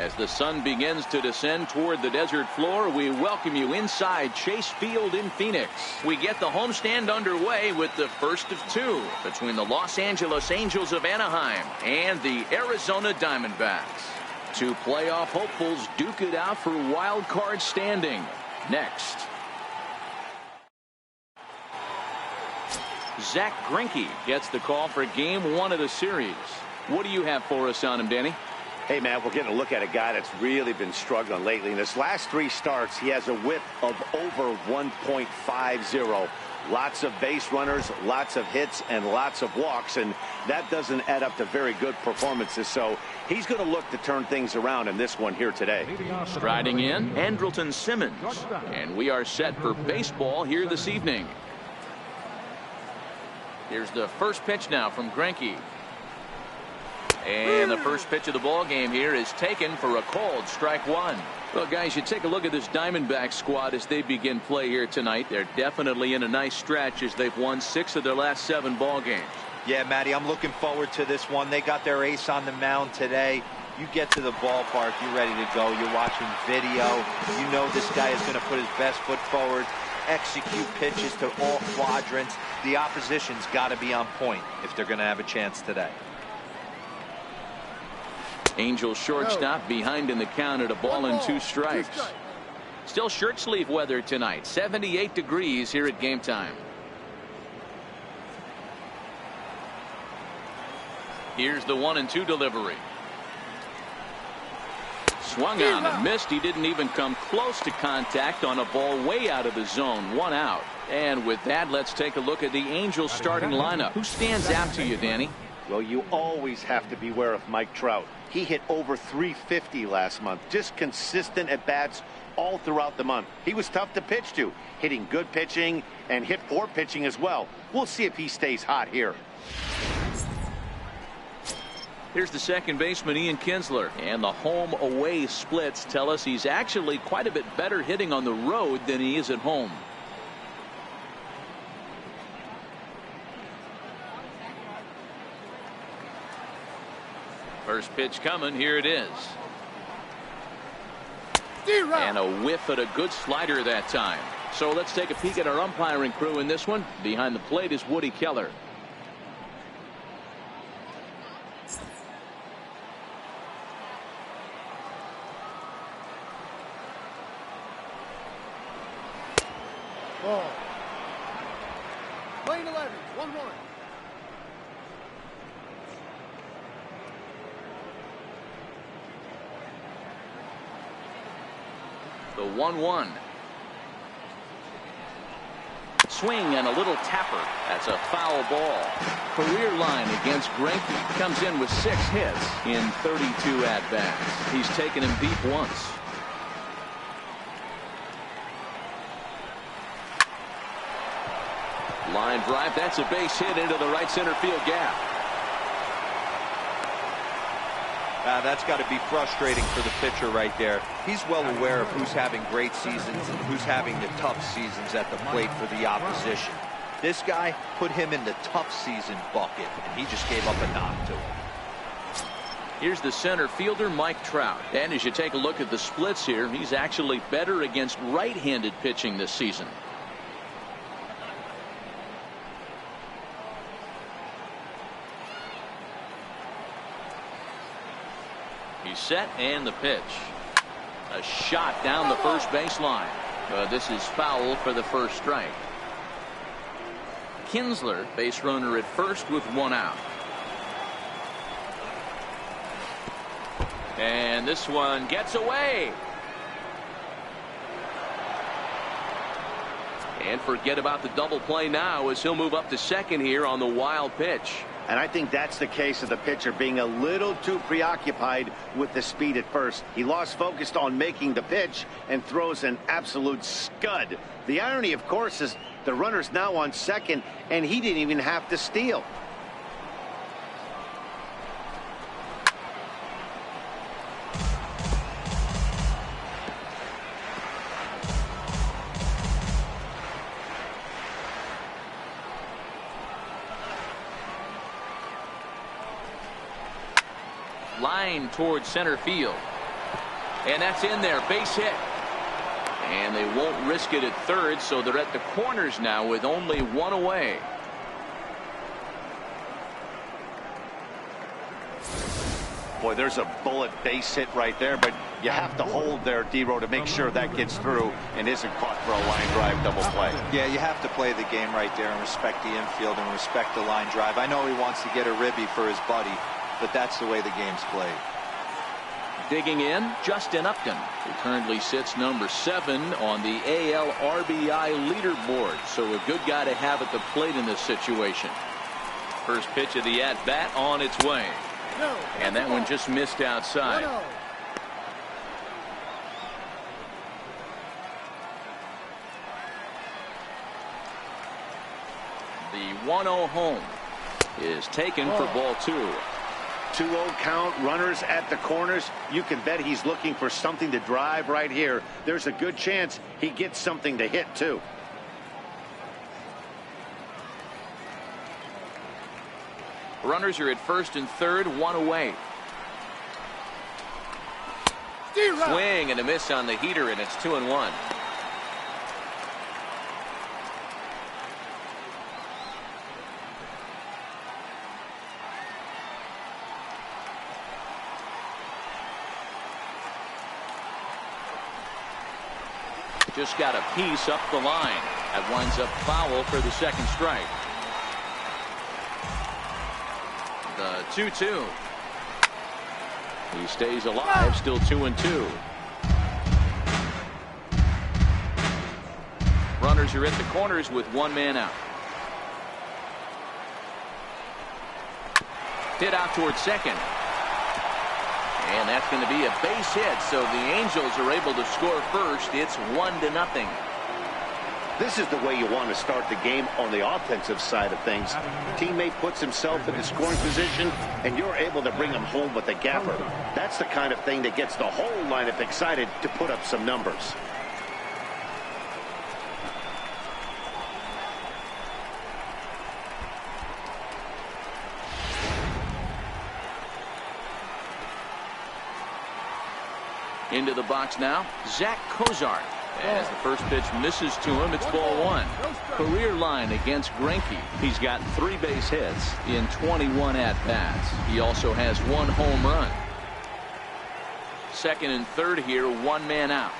As the sun begins to descend toward the desert floor, we welcome you inside Chase Field in Phoenix. We get the homestand underway with the first of two between the Los Angeles Angels of Anaheim and the Arizona Diamondbacks. Two playoff hopefuls duke it out for wild card standing. Next, Zack Greinke gets the call for game one of the series. What do you have for us on him, Danny? Hey, man, we're getting a look at a guy that's really been struggling lately. In his last three starts, he has a whip of over 1.50. Lots of base runners, lots of hits, and lots of walks, and that doesn't add up to very good performances. So he's going to look to turn things around in this one here today. Striding in, Andrelton Simmons. And we are set for baseball here this evening. Here's the first pitch now from Greinke. And the first pitch of the ball game here is taken for a called strike one. Well, guys, you take a look at this Diamondback squad as they begin play here tonight. They're definitely in a nice stretch as they've won 6 of their last 7 ball games. Yeah, Matty, I'm looking forward to this one. They got their ace on the mound today. You get to the ballpark, you're ready to go. You're watching video. You know this guy is going to put his best foot forward, execute pitches to all quadrants. The opposition's got to be on point if they're going to have a chance today. Angels shortstop behind in the count at a ball and 2 strikes. Still shirt sleeve weather tonight. 78 degrees here at game time. Here's the 1-2 delivery. Swung on and missed. He didn't even come close to contact on a ball way out of the zone. 1 out. And with that, let's take a look at the Angels starting lineup. Who stands out to you, Danny? Well, you always have to beware of Mike Trout. He hit over 350 last month. Just consistent at bats all throughout the month. He was tough to pitch to, hitting good pitching and hit poor pitching as well. We'll see if he stays hot here. Here's the second baseman, Ian Kinsler, and the home away splits tell us he's actually quite a bit better hitting on the road than he is at home. First pitch coming. Here it is. And a whiff at a good slider that time. So let's take a peek at our umpiring crew in this one. Behind the plate is Woody Keller. Ball. Lane 11, 1-1. The 1-1. Swing and a little tapper. That's a foul ball. Career line against Greinke. Comes in with 6 hits in 32 at-bats. He's taken him deep once. Line drive. That's a base hit into the right center field gap. That's got to be frustrating for the pitcher right there. He's well aware of who's having great seasons and who's having the tough seasons at the plate for the opposition. This guy put him in the tough season bucket, and he just gave up a knock to him. Here's the center fielder, Mike Trout. And as you take a look at the splits here, he's actually better against right-handed pitching this season. He's set, and the pitch. A shot down the first baseline. This is foul for the first strike. Kinsler, base runner at first with 1 out. And this one gets away. And forget about the double play now as he'll move up to second here on the wild pitch. And I think that's the case of the pitcher being a little too preoccupied with the speed at first. He lost focus on making the pitch and throws an absolute scud. The irony, of course, is the runner's now on second, and he didn't even have to steal. Line towards center field. And that's in there, base hit. And they won't risk it at third, so they're at the corners now with only one away. Boy, there's a bullet base hit right there, but you have to hold there, D-Row, to make sure that gets through and isn't caught for a line drive double play. Yeah, you have to play the game right there and respect the infield and respect the line drive. I know he wants to get a ribby for his buddy, but that's the way the game's played. Digging in, Justin Upton, who currently sits number 7 on the AL RBI leaderboard. So a good guy to have at the plate in this situation. First pitch of the at-bat on its way. And that one just missed outside. The 1-0 home is taken for ball 2. 2-0 count, runners at the corners. You can bet he's looking for something to drive right here. There's a good chance he gets something to hit too. Runners are at first and third, 1 away. Swing and a miss on the heater, and it's 2-1. Just got a piece up the line. That winds up foul for the second strike. The 2-2. He stays alive, still 2-2. Runners are at the corners with 1 man out. Hit out towards second. And that's going to be a base hit, so the Angels are able to score first. It's 1-0. This is the way you want to start the game on the offensive side of things. Teammate puts himself in the scoring position, and you're able to bring him home with a gapper. That's the kind of thing that gets the whole lineup excited to put up some numbers. Into the box now, Zack Cozart. As the first pitch misses to him, it's ball 1. Career line against Greinke. He's got 3 base hits in 21 at-bats. He also has 1 home run. Second and third here, 1 man out.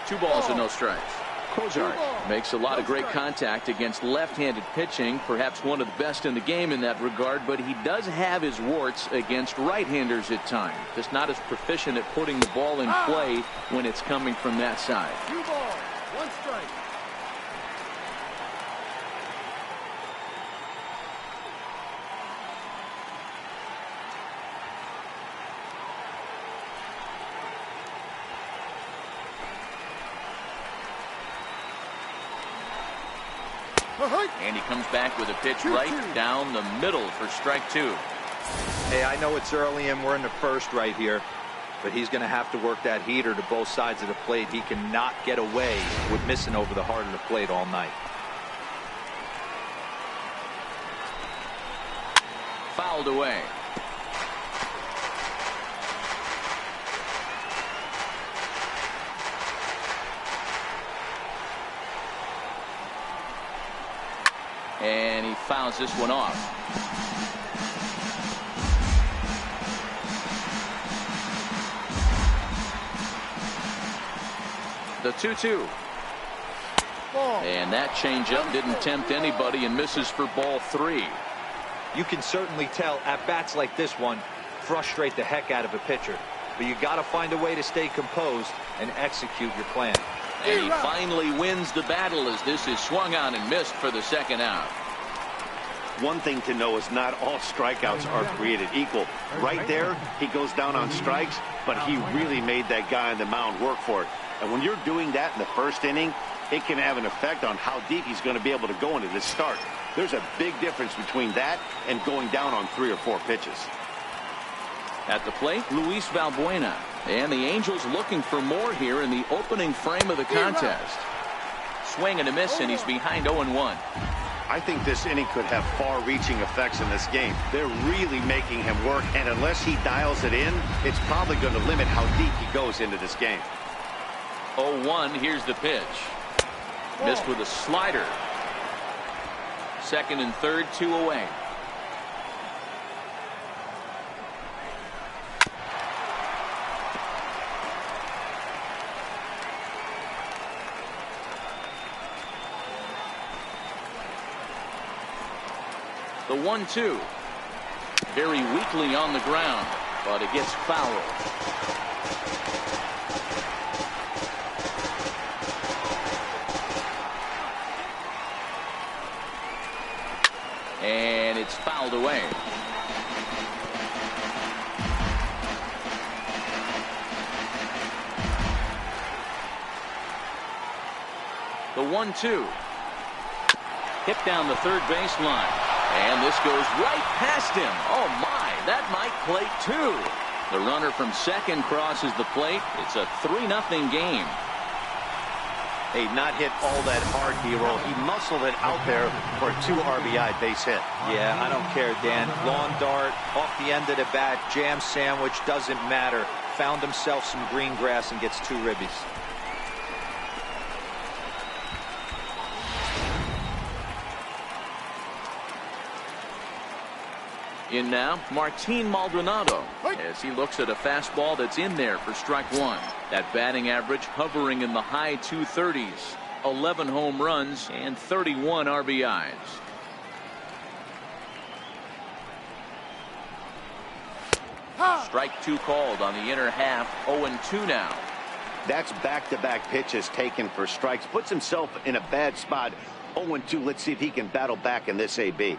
2 balls and no strikes. Cozart makes a lot of great contact against left-handed pitching, perhaps one of the best in the game in that regard, but he does have his warts against right-handers at times. Just not as proficient at putting the ball in play when it's coming from that side. 2 balls, 1 strike. And he comes back with a pitch right down the middle for strike 2. Hey, I know it's early and we're in the first right here, but he's going to have to work that heater to both sides of the plate. He cannot get away with missing over the heart of the plate all night. Fouled away. And he fouls this one off. The 2-2. And that changeup didn't tempt anybody and misses for ball 3. You can certainly tell at bats like this one frustrate the heck out of a pitcher, but you got to find a way to stay composed and execute your plan. And he finally wins the battle as this is swung on and missed for the second out. One thing to know is not all strikeouts are created equal. Right there, he goes down on strikes, but he really made that guy on the mound work for it. And when you're doing that in the first inning, it can have an effect on how deep he's going to be able to go into this start. There's a big difference between that and going down on 3 or 4 pitches. At the plate, Luis Valbuena. And the Angels looking for more here in the opening frame of the contest. Swing and a miss, and he's behind 0-1. I think this inning could have far-reaching effects in this game. They're really making him work, and unless he dials it in, it's probably going to limit how deep he goes into this game. 0-1, here's the pitch. Missed with a slider. Second and third, 2 away. The 1-2. Very weakly on the ground, but it gets fouled. And it's fouled away. The 1-2. Hit down the third baseline. And this goes right past him. Oh, my. That might plate two. The runner from second crosses the plate. It's a 3-0 game. Hey, not hit all that hard, Hero. He muscled it out there for a 2 RBI base hit. Yeah, I don't care, Dan. Lawn dart, off the end of the bat, jam sandwich, doesn't matter. Found himself some green grass and gets 2 ribbies. In now, Martin Maldonado, as he looks at a fastball that's in there for strike one. That batting average hovering in the high 230s. 11 home runs and 31 RBIs. Strike two called on the inner half. 0-2 now. That's back-to-back pitches taken for strikes. Puts himself in a bad spot. 0-2. Let's see if he can battle back in this AB.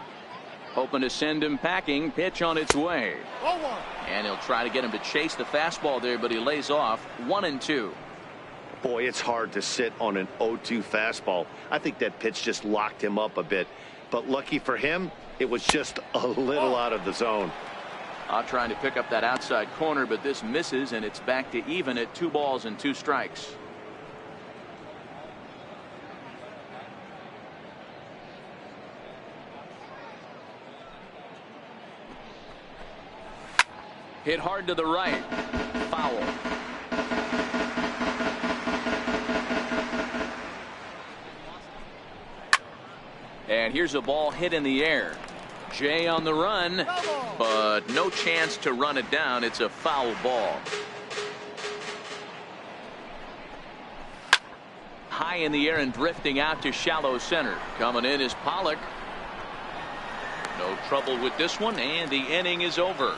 Hoping to send him packing. Pitch on its way. 0-1. And he'll try to get him to chase the fastball there, but he lays off. 1-2. Boy, it's hard to sit on an 0-2 fastball. I think that pitch just locked him up a bit. But lucky for him, it was just a little out of the zone. Trying to pick up that outside corner, but this misses, and it's back to even at 2 balls and 2 strikes. Hit hard to the right. Foul. And here's a ball hit in the air. Jay on the run, but no chance to run it down. It's a foul ball. High in the air and drifting out to shallow center. Coming in is Pollock. No trouble with this one, and the inning is over.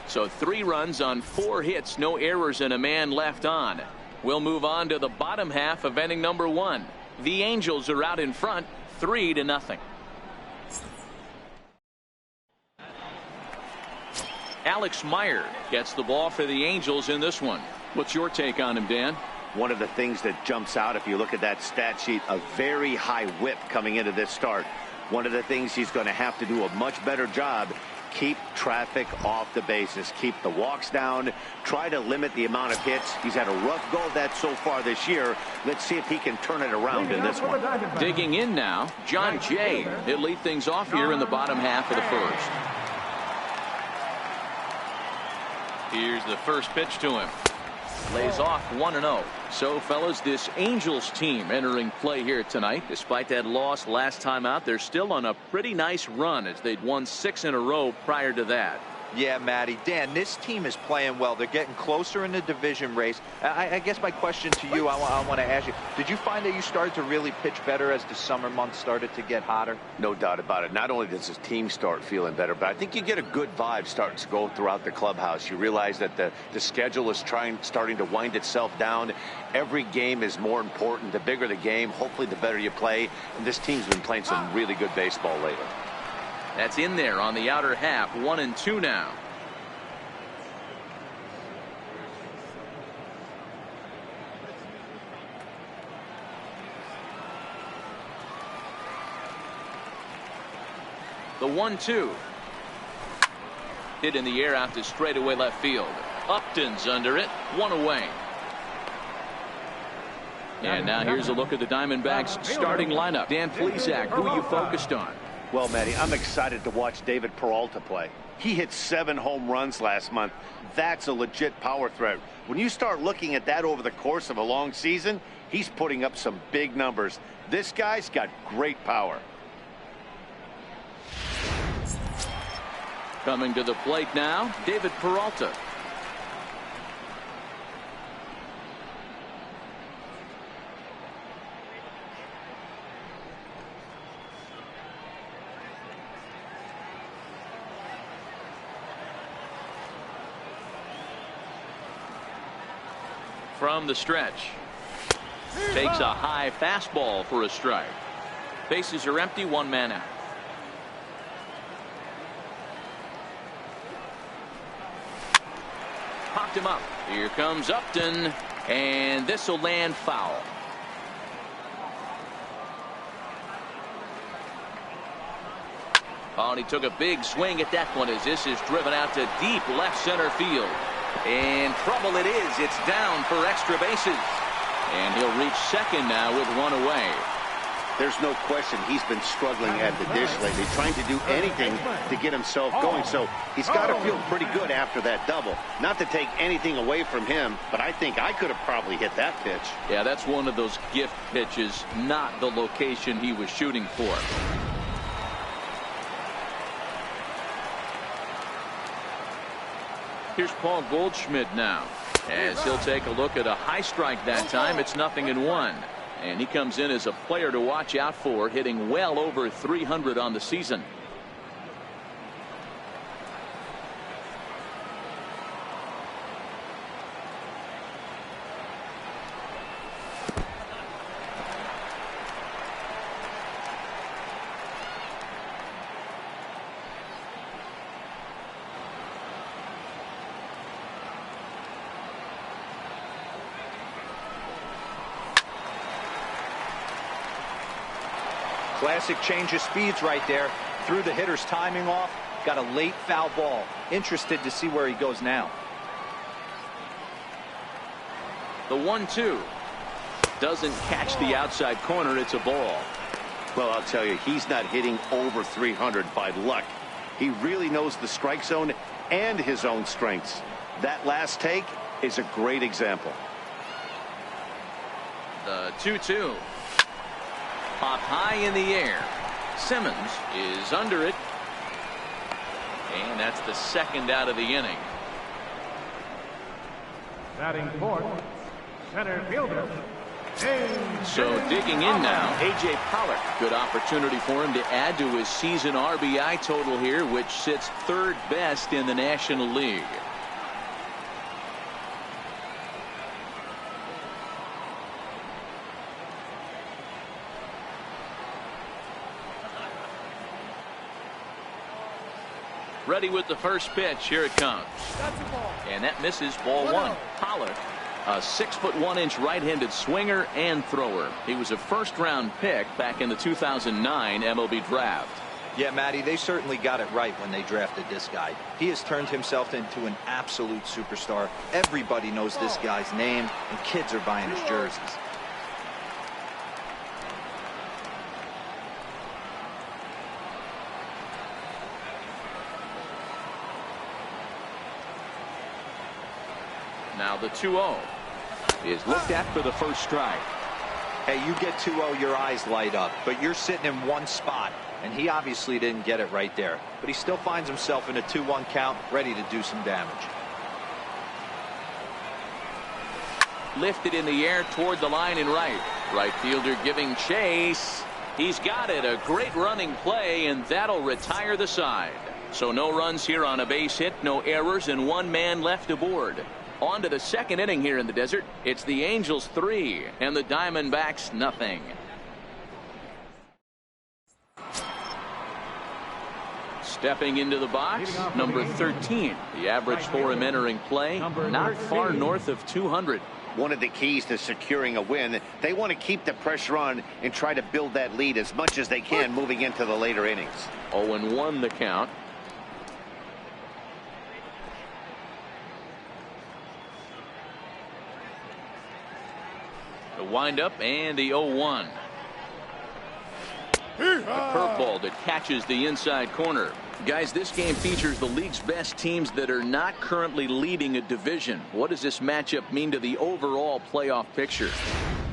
So 3 runs on 4 hits, no errors, and a man left on. We'll move on to the bottom half of inning number 1. The Angels are out in front, 3-0. Alex Meyer gets the ball for the Angels in this one. What's your take on him, Dan? One of the things that jumps out, if you look at that stat sheet, a very high whip coming into this start. One of the things he's going to have to do a much better job, keep traffic off the bases, keep the walks down, try to limit the amount of hits. He's had a rough go of that so far this year. Let's see if he can turn it around in this one. Digging in now, John Jay. He'll lead things off here in the bottom half of the first. Here's the first pitch to him. Lays off 1-0. So, fellas, this Angels team entering play here tonight. Despite that loss last time out, they're still on a pretty nice run as they'd won 6 in a row prior to that. Yeah, Matty. Dan, this team is playing well. They're getting closer in the division race. I guess my question to you, I want to ask you, did you find that you started to really pitch better as the summer months started to get hotter? No doubt about it. Not only does his team start feeling better, but I think you get a good vibe starting to go throughout the clubhouse. You realize that the schedule is starting to wind itself down. Every game is more important. The bigger the game, hopefully the better you play. And this team's been playing some really good baseball lately. That's in there on the outer half. 1-2 now. The 1-2. Hit in the air out to straightaway left field. Upton's under it. 1 away. And now here's a look at the Diamondbacks starting lineup. Dan, please, Zach, who are you focused on? Well, Matty, I'm excited to watch David Peralta play. He hit 7 home runs last month. That's a legit power threat. When you start looking at that over the course of a long season, he's putting up some big numbers. This guy's got great power. Coming to the plate now, David Peralta. From the stretch. Takes a high fastball for a strike. Bases are empty, 1 man out. Popped him up. Here comes Upton, and this will land foul. Oh, and he took a big swing at that one as this is driven out to deep left center field. And trouble it is. It's down for extra bases. And he'll reach second now with 1 away. There's no question he's been struggling at the dish lately, trying to do anything to get himself going. So he's got to feel pretty good after that double. Not to take anything away from him, but I think I could have probably hit that pitch. Yeah, that's one of those gift pitches, not the location he was shooting for. Here's Paul Goldschmidt now, as he'll take a look at a high strike that time. It's 0-1. And he comes in as a player to watch out for, hitting well over 300 on the season. Classic change of speeds right there. Threw the hitter's timing off. Got a late foul ball. Interested to see where he goes now. The 1-2 doesn't catch the outside corner. It's a ball. Well, I'll tell you, he's not hitting over 300 by luck. He really knows the strike zone and his own strengths. That last take is a great example. The 2-2. Popped high in the air. Simmons is under it. And that's the second out of the inning. Batting fourth, center fielder. So digging in now, A.J. Pollock. Good opportunity for him to add to his season RBI total here, which sits 3rd best in the National League. Ready with the first pitch. Here it comes. And that misses, ball 1. Pollock, a 6'1" right-handed swinger and thrower. He was a first-round pick back in the 2009 MLB draft. Yeah, Matty, they certainly got it right when they drafted this guy. He has turned himself into an absolute superstar. Everybody knows this guy's name, and kids are buying his jerseys. Now the 2-0 is looked at for the first strike. Hey, you get 2-0, your eyes light up, but you're sitting in one spot, and he obviously didn't get it right there. But he still finds himself in a 2-1 count, ready to do some damage. Lifted in the air toward the line in right. Right fielder giving chase. He's got it. A great running play, and that'll retire the side. So no runs here on a base hit, no errors, and 1 man left aboard. On to the second inning here in the desert. It's the Angels 3 and the Diamondbacks nothing. Stepping into the box, number 13. The average for him entering play, not far north of 200. One of the keys to securing a win, they want to keep the pressure on and try to build that lead as much as they can moving into the later innings. 0-1 the count. The windup and the 0-1. A curveball that catches the inside corner. Guys, this game features the league's best teams that are not currently leading a division. What does this matchup mean to the overall playoff picture?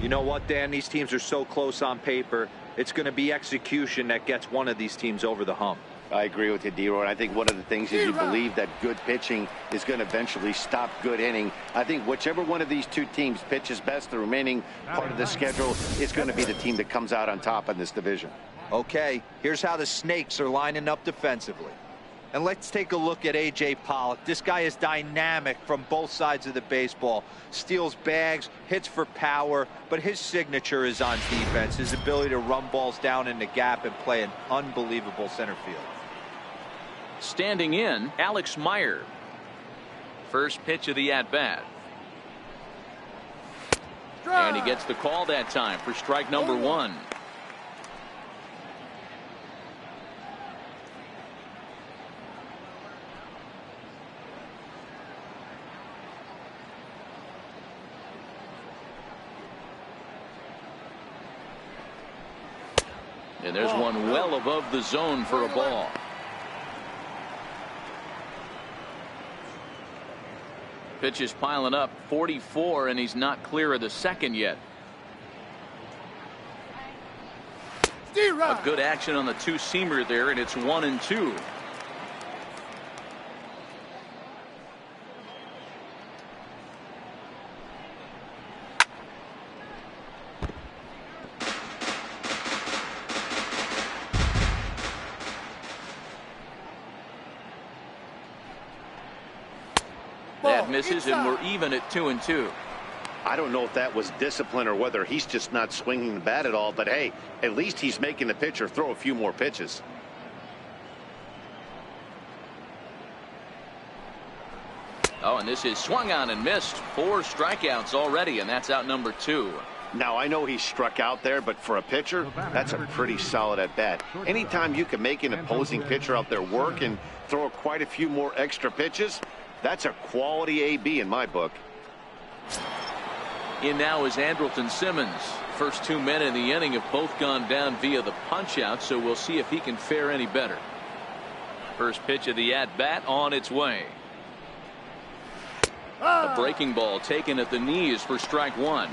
You know what, Dan? These teams are so close on paper. It's going to be execution that gets one of these teams over the hump. I agree with you, D-Roy. I think one of the things is you believe that good pitching is going to eventually stop good hitting. I think whichever one of these two teams pitches best the remaining part of the schedule is going to be the team that comes out on top in this division. Okay, here's how the Snakes are lining up defensively. And let's take a look at A.J. Pollock. This guy is dynamic from both sides of the baseball. Steals bags, hits for power, but his signature is on defense. His ability to run balls down in the gap and play an unbelievable center field. Standing in, Alex Meyer. First pitch of the at-bat. And he gets the call that time for strike number 1. And there's one well above the zone for a ball. Pitch is piling up, 44, and he's not clear of the second yet. A good action on the two-seamer there, and it's 1-2. That misses, and we're even at 2-2. I don't know if that was discipline or whether he's just not swinging the bat at all, but hey, at least he's making the pitcher throw a few more pitches. Oh, and this is swung on and missed. 4 strikeouts already, and that's out number 2. Now, I know he struck out there, but for a pitcher, that's a pretty solid at bat. Anytime you can make an opposing pitcher out there work and throw quite a few more extra pitches, that's a quality AB in my book. In now is Andrelton Simmons. First 2 men in the inning have both gone down via the punch-out, so we'll see if he can fare any better. First pitch of the at-bat on its way. A breaking ball taken at the knees for strike 1.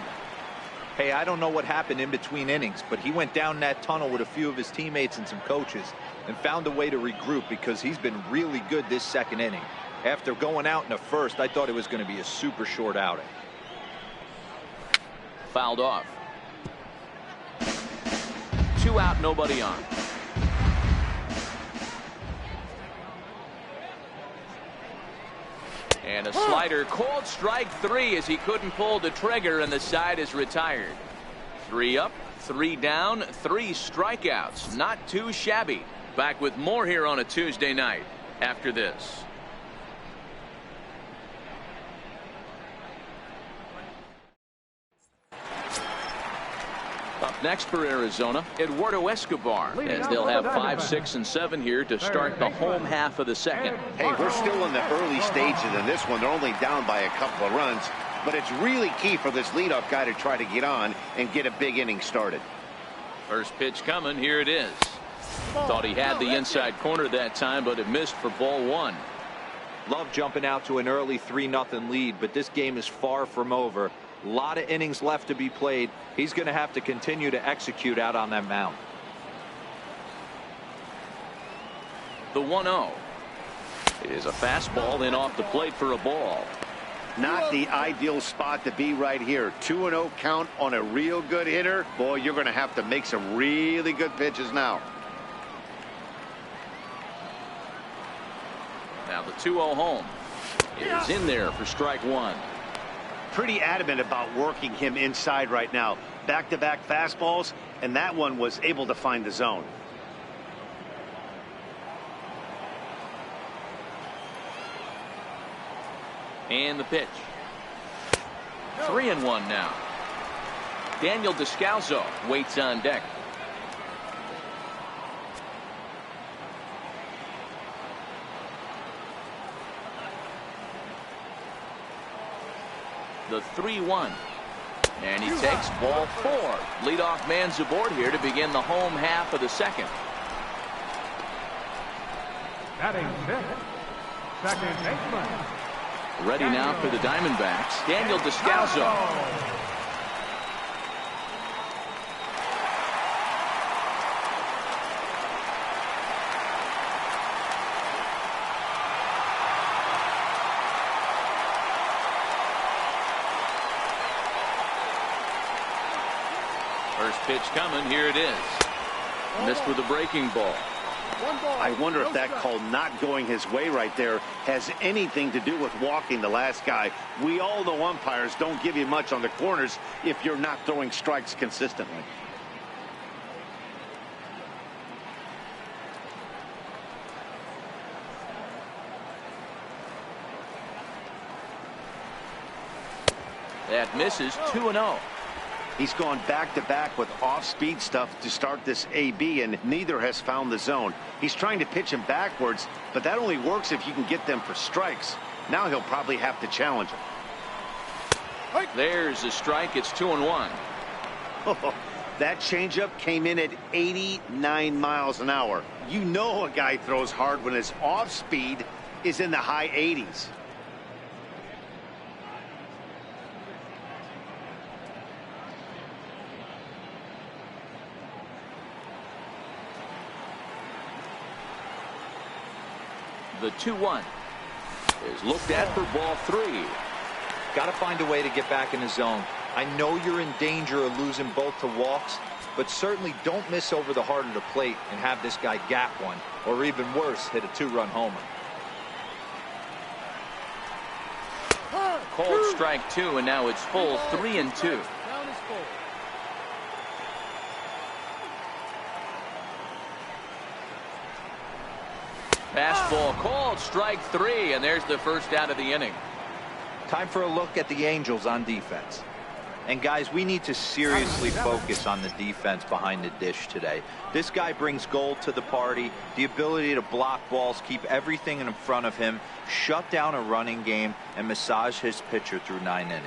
Hey, I don't know what happened in between innings, but he went down that tunnel with a few of his teammates and some coaches and found a way to regroup because he's been really good this second inning. After going out in the first, I thought it was going to be a super short outing. Fouled off. 2 out, nobody on. And a slider, called strike 3 as he couldn't pull the trigger, and the side is retired. 3 up, 3 down, 3 strikeouts. Not too shabby. Back with more here on a Tuesday night after this. Up next for Arizona, Eduardo Escobar, as they'll have 5, 6, and 7 here to start the home half of the second. Hey, we're still in the early stages in this one. They're only down by a couple of runs, but it's really key for this leadoff guy to try to get on and get a big inning started. First pitch coming. Here it is. Thought he had the inside corner that time, but it missed for ball 1. Love jumping out to an early 3-0 lead, but this game is far from over. A lot of innings left to be played. He's going to have to continue to execute out on that mound. The 1-0 is a fastball in off the plate for a ball. Not the ideal spot to be right here. 2-0 count on a real good hitter. Boy, you're going to have to make some really good pitches now. Now the 2-0 home is in there for strike 1. Pretty adamant about working him inside right now. Back-to-back fastballs, and that one was able to find the zone. And the pitch. 3-1 now. Daniel Descalso waits on deck. The 3-1. And he takes ball 4. Leadoff man's aboard here to begin the home half of the second. Batting 6th, second baseman. Ready now for the Diamondbacks, Daniel Descalso. First pitch coming. Here it is. Missed with a breaking ball. I wonder if that call not going his way right there has anything to do with walking the last guy. We all know umpires don't give you much on the corners if you're not throwing strikes consistently. That misses. 2-0. He's gone back-to-back with off-speed stuff to start this AB, and neither has found the zone. He's trying to pitch him backwards, but that only works if you can get them for strikes. Now he'll probably have to challenge him. There's a strike. It's 2-1. That changeup came in at 89 miles an hour. You know a guy throws hard when his off-speed is in the high 80s. The 2-1 is looked at for ball 3. Got to find a way to get back in the zone. I know you're in danger of losing both to walks, but certainly don't miss over the heart of the plate and have this guy gap one, or even worse, hit a 2-run homer. Called strike 2, and now it's full 3-2. Fastball called strike 3, and there's the first out of the inning. Time for a look at the Angels on defense. And guys, we need to seriously focus on the defense behind the dish today. This guy brings gold to the party, the ability to block balls, keep everything in front of him, shut down a running game, and massage his pitcher through 9 innings.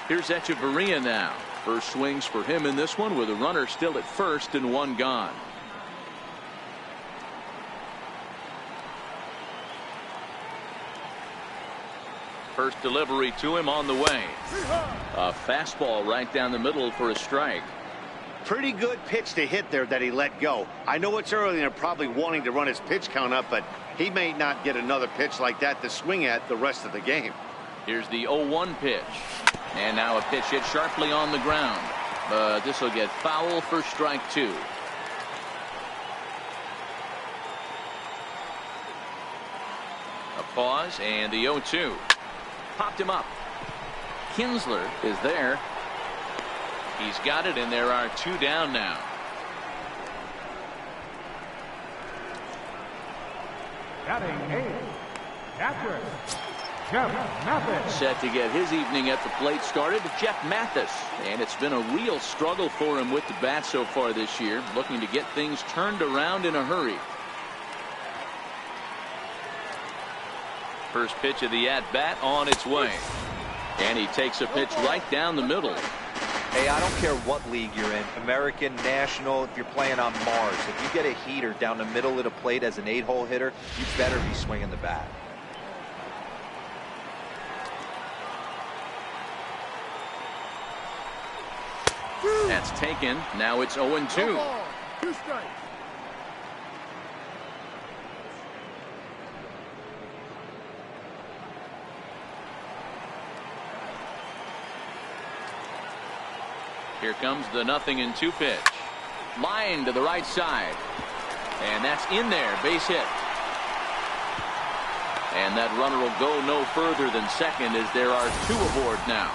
Here's Echeverria now. First swings for him in this one with a runner still at first and 1 gone. First delivery to him on the way. A fastball right down the middle for a strike. Pretty good pitch to hit there that he let go. I know it's early and they're probably wanting to run his pitch count up, but he may not get another pitch like that to swing at the rest of the game. Here's the 0-1 pitch. And now a pitch hit sharply on the ground. But this will get foul for strike 2. A pause and the 0-2. Popped him up. Kinsler is there. He's got it, and there are 2 down now. Batting 8th, catcher, Jeff Mathis. Set to get his evening at the plate started, Jeff Mathis. And it's been a real struggle for him with the bat so far this year, looking to get things turned around in a hurry. First pitch of the at-bat on its way. And he takes a pitch right down the middle. Hey, I don't care what league you're in, American, National, if you're playing on Mars. If you get a heater down the middle of the plate as an 8-hole hitter, you better be swinging the bat. That's taken. Now it's 0-2. 2 strikes. Here comes the 0-2 pitch. Line to the right side. And that's in there. Base hit. And that runner will go no further than second as there are 2 aboard now.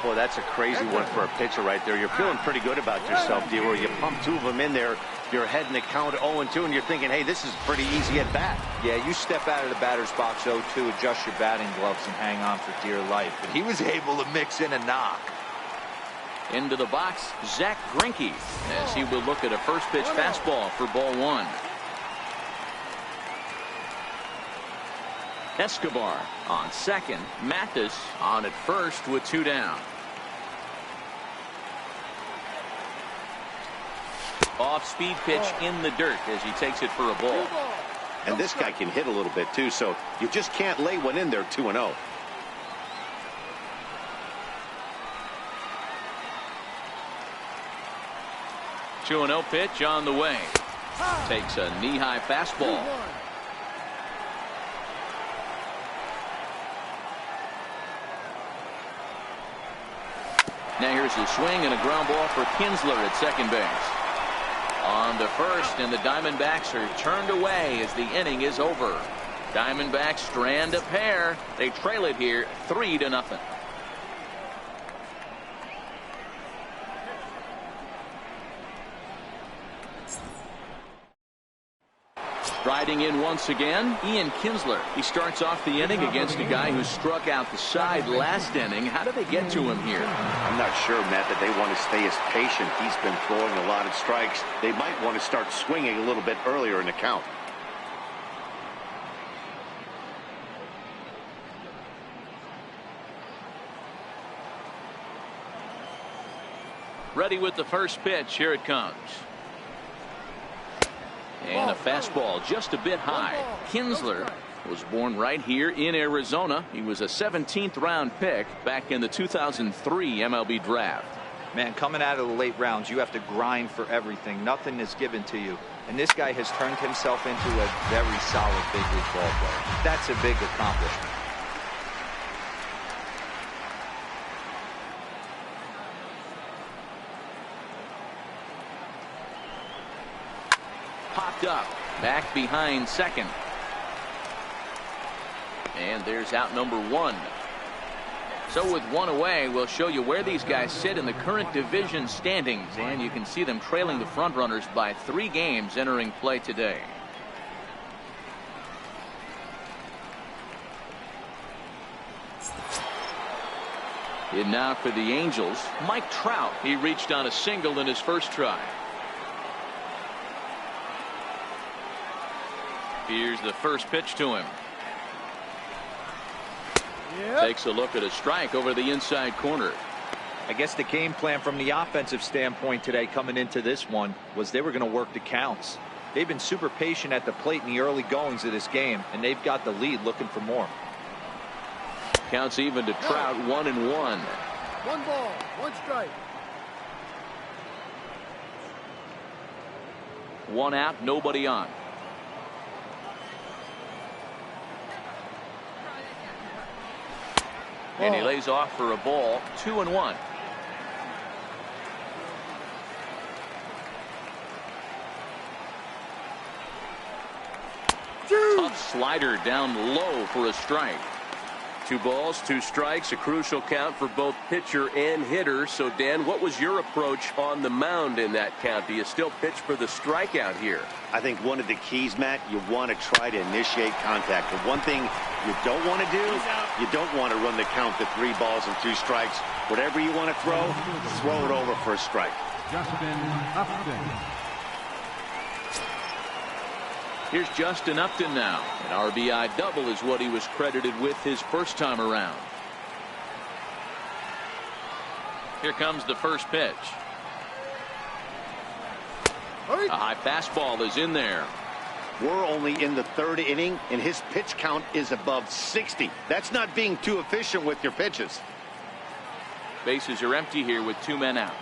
Boy, that's a crazy one for a pitcher right there. You're feeling pretty good about yourself, D. Where you pump 2 of them in there, you're heading the count 0-2, and you're thinking, hey, this is pretty easy at bat. Yeah, you step out of the batter's box 0-2, adjust your batting gloves, and hang on for dear life. But he was able to mix in a knock. Into the box, Zack Greinke, as he will look at a first pitch fastball for ball 1. Escobar on second. Mathis on at first with 2 down. Off-speed pitch in the dirt as he takes it for a ball. And this guy can hit a little bit too, so you just can't lay one in there 2-0. Two and 0 pitch on the way. Takes a knee-high fastball. Now here's a swing and a ground ball for Kinsler at second base. On to first, and the Diamondbacks are turned away as the inning is over. Diamondbacks strand a pair. They trail it here 3-0. Riding in once again, Ian Kinsler. He starts off the inning against a guy who struck out the side last inning. How do they get to him here? I'm not sure, Matt, that they want to stay as patient. He's been throwing a lot of strikes. They might want to start swinging a little bit earlier in the count. Ready with the first pitch. Here it comes. And a fastball just a bit high. Kinsler was born right here in Arizona. He was a 17th round pick back in the 2003 MLB draft. Man, coming out of the late rounds, you have to grind for everything. Nothing is given to you. And this guy has turned himself into a very solid big league ball player. That's a big accomplishment. Popped up, back behind second. And there's out number 1. So with 1 away, we'll show you where these guys sit in the current division standings. And you can see them trailing the front runners by 3 games entering play today. In now for the Angels, Mike Trout. He reached on a single in his first try. Here's the first pitch to him. Takes a look at a strike over the inside corner. I guess the game plan from the offensive standpoint today coming into this one was they were going to work the counts. They've been super patient at the plate in the early goings of this game, and they've got the lead looking for more. Counts even to Trout, 1-1. 1 ball, 1 strike. 1 out, nobody on. And he lays off for a ball. 2-1. Tough slider down low for a strike. 2 balls, 2 strikes, a crucial count for both pitcher and hitter. So, Dan, what was your approach on the mound in that count? Do you still pitch for the strikeout here? I think one of the keys, Matt, you want to try to initiate contact. The one thing you don't want to do, you don't want to run the count to 3 balls and 2 strikes. Whatever you want to throw it over for a strike. Upton. Here's Justin Upton now. An RBI double is what he was credited with his first time around. Here comes the first pitch. A high fastball is in there. We're only in the 3rd inning, and his pitch count is above 60. That's not being too efficient with your pitches. Bases are empty here with 2 men out.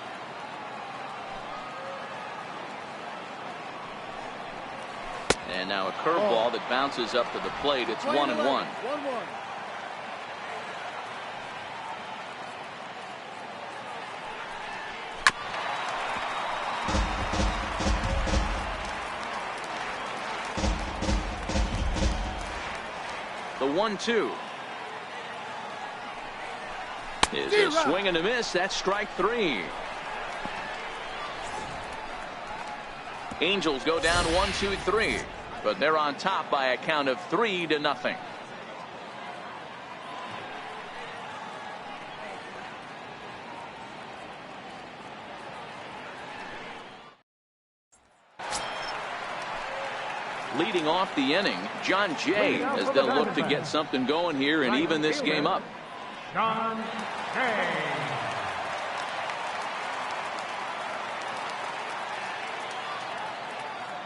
And now a curveball that bounces up to the plate. It's 1-1. 1-1. The 1-2 is a swing and a miss. That's strike 3. Angels go down 1-2-3, but they're on top by a count of 3-0. Leading off the inning, John Jay, as they'll look to get something going here and even this game up. John Jay.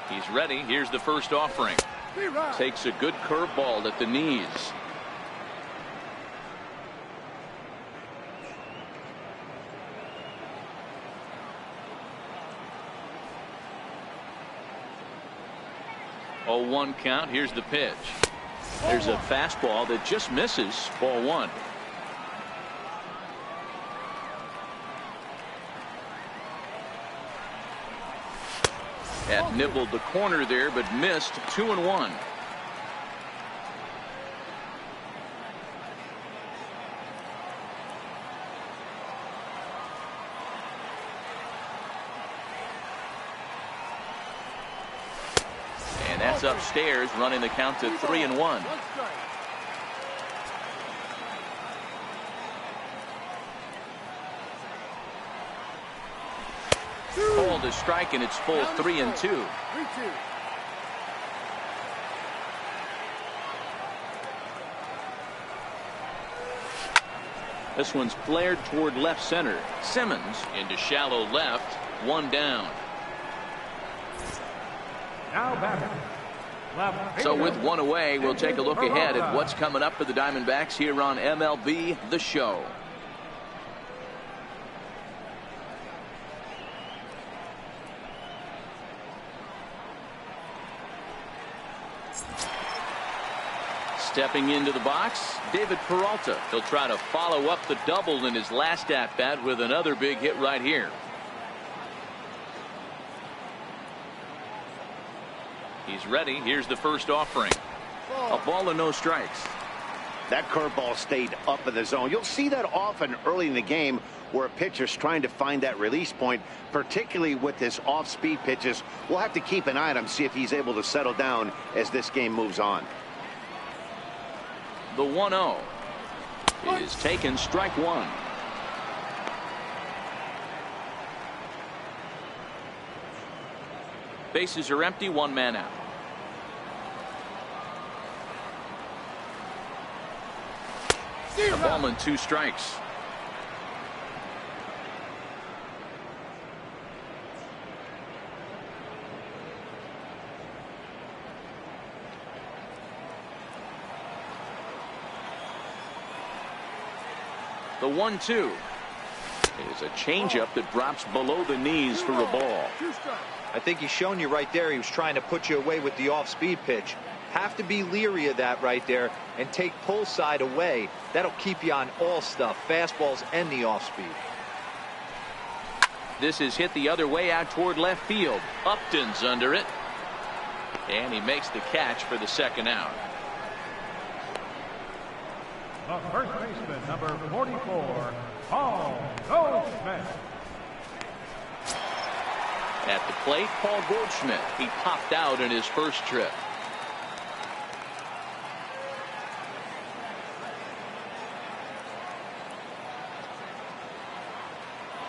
He's ready. Here's the first offering. Takes a good curveball at the knees. Oh, 1 count. Here's the pitch. There's a fastball that just misses. Ball 1. That nibbled the corner there, but missed. 2-1. And that's upstairs, running the count to 3-1. Called a strike, and it's full 3-2. This one's flared toward left center. Simmons into shallow left. 1 down. Now batting. Left So with fielder. 1 away, we'll take a look ahead at what's coming up for the Diamondbacks here on MLB The Show. Stepping into the box, David Peralta. He'll try to follow up the double in his last at-bat with another big hit right here. He's ready. Here's the first offering. A ball and no strikes. That curveball stayed up in the zone. You'll see that often early in the game where a pitcher's trying to find that release point, particularly with his off-speed pitches. We'll have to keep an eye on him, see if he's able to settle down as this game moves on. The 1-0 is taken, strike 1. Bases are empty, 1 man out. A ball and 2 strikes. The 1-2 is a changeup that drops below the knees for a ball. I think he's shown you right there. He was trying to put you away with the off-speed pitch. Have to be leery of that right there and take pull side away. That'll keep you on all stuff, fastballs and the off-speed. This is hit the other way out toward left field. Upton's under it, and he makes the catch for the second out. The first baseman, number 44, Goldschmidt. At the plate, Paul Goldschmidt. He popped out in his first trip.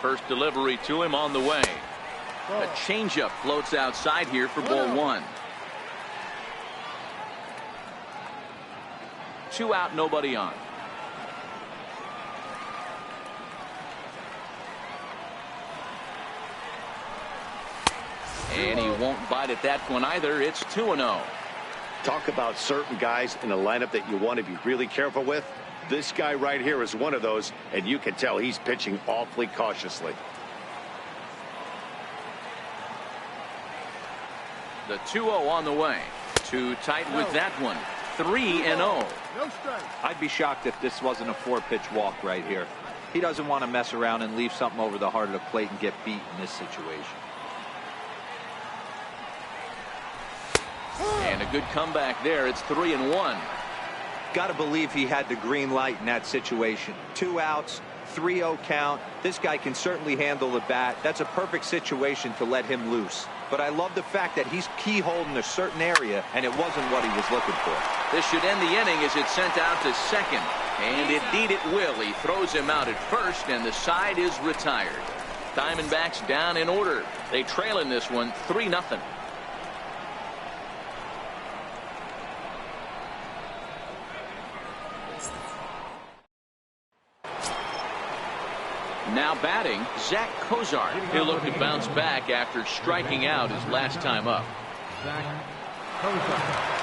First delivery to him on the way. A changeup floats outside here for ball 1. 2 out, nobody on. And he won't bite at that one either. It's 2-0. Talk about certain guys in a lineup that you want to be really careful with. This guy right here is one of those, and you can tell he's pitching awfully cautiously. The 2-0 on the way. Too tight with that one. 3-0. No strike. I'd be shocked if this wasn't a 4-pitch walk right here. He doesn't want to mess around and leave something over the heart of the plate and get beat in this situation. And a good comeback there. It's 3-1. Got to believe he had the green light in that situation. 2 outs, 3-0 count. This guy can certainly handle the bat. That's a perfect situation to let him loose. But I love the fact that he's keyholding a certain area, and it wasn't what he was looking for. This should end the inning as it's sent out to second. And indeed it will. He throws him out at first, and the side is retired. Diamondbacks down in order. They trail in this one 3-0. Now batting, Zack Cozart. He'll look to bounce back after striking out his last time up. Zack Cozart.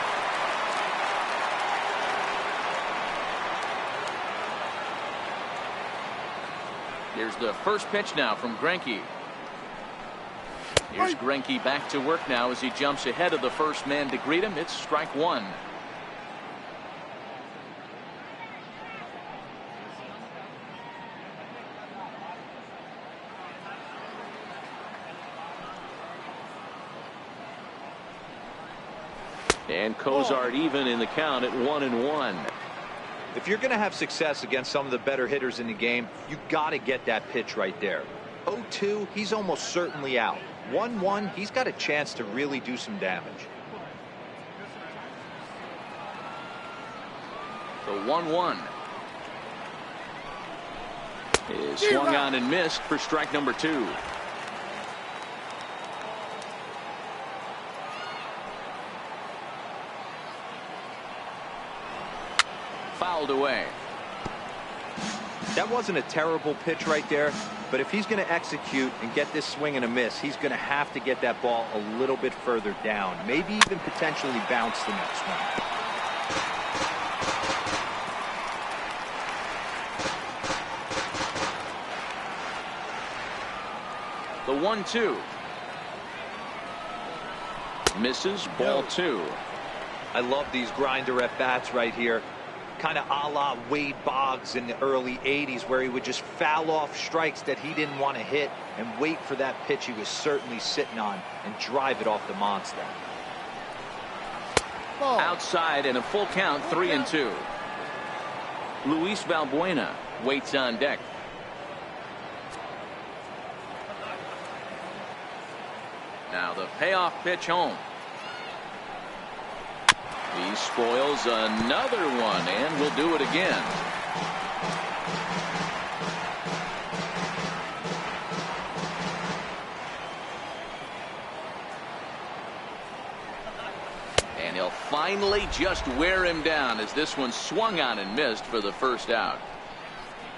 Here's the first pitch now from Greinke. Here's Greinke back to work now as he jumps ahead of the first man to greet him. It's strike one. And Cozart even in the count at 1-1. If you're going to have success against some of the better hitters in the game, you got to get that pitch right there. 0-2, he's almost certainly out. 1-1, he's got a chance to really do some damage. The 1-1 is swung on and missed for strike number 2. Fouled away. That wasn't a terrible pitch right there, but if he's going to execute and get this swing and a miss, he's going to have to get that ball a little bit further down, maybe even potentially bounce the next one. The 1-2 misses, ball 2. I love these grinder at bats right here. Kind of a la Wade Boggs in the early 80s, where he would just foul off strikes that he didn't want to hit and wait for that pitch he was certainly sitting on and drive it off the monster. Outside and a full count, 3-2. Luis Valbuena waits on deck. Now the payoff pitch home. He spoils another one and will do it again. And he'll finally just wear him down as this one swung on and missed for the first out.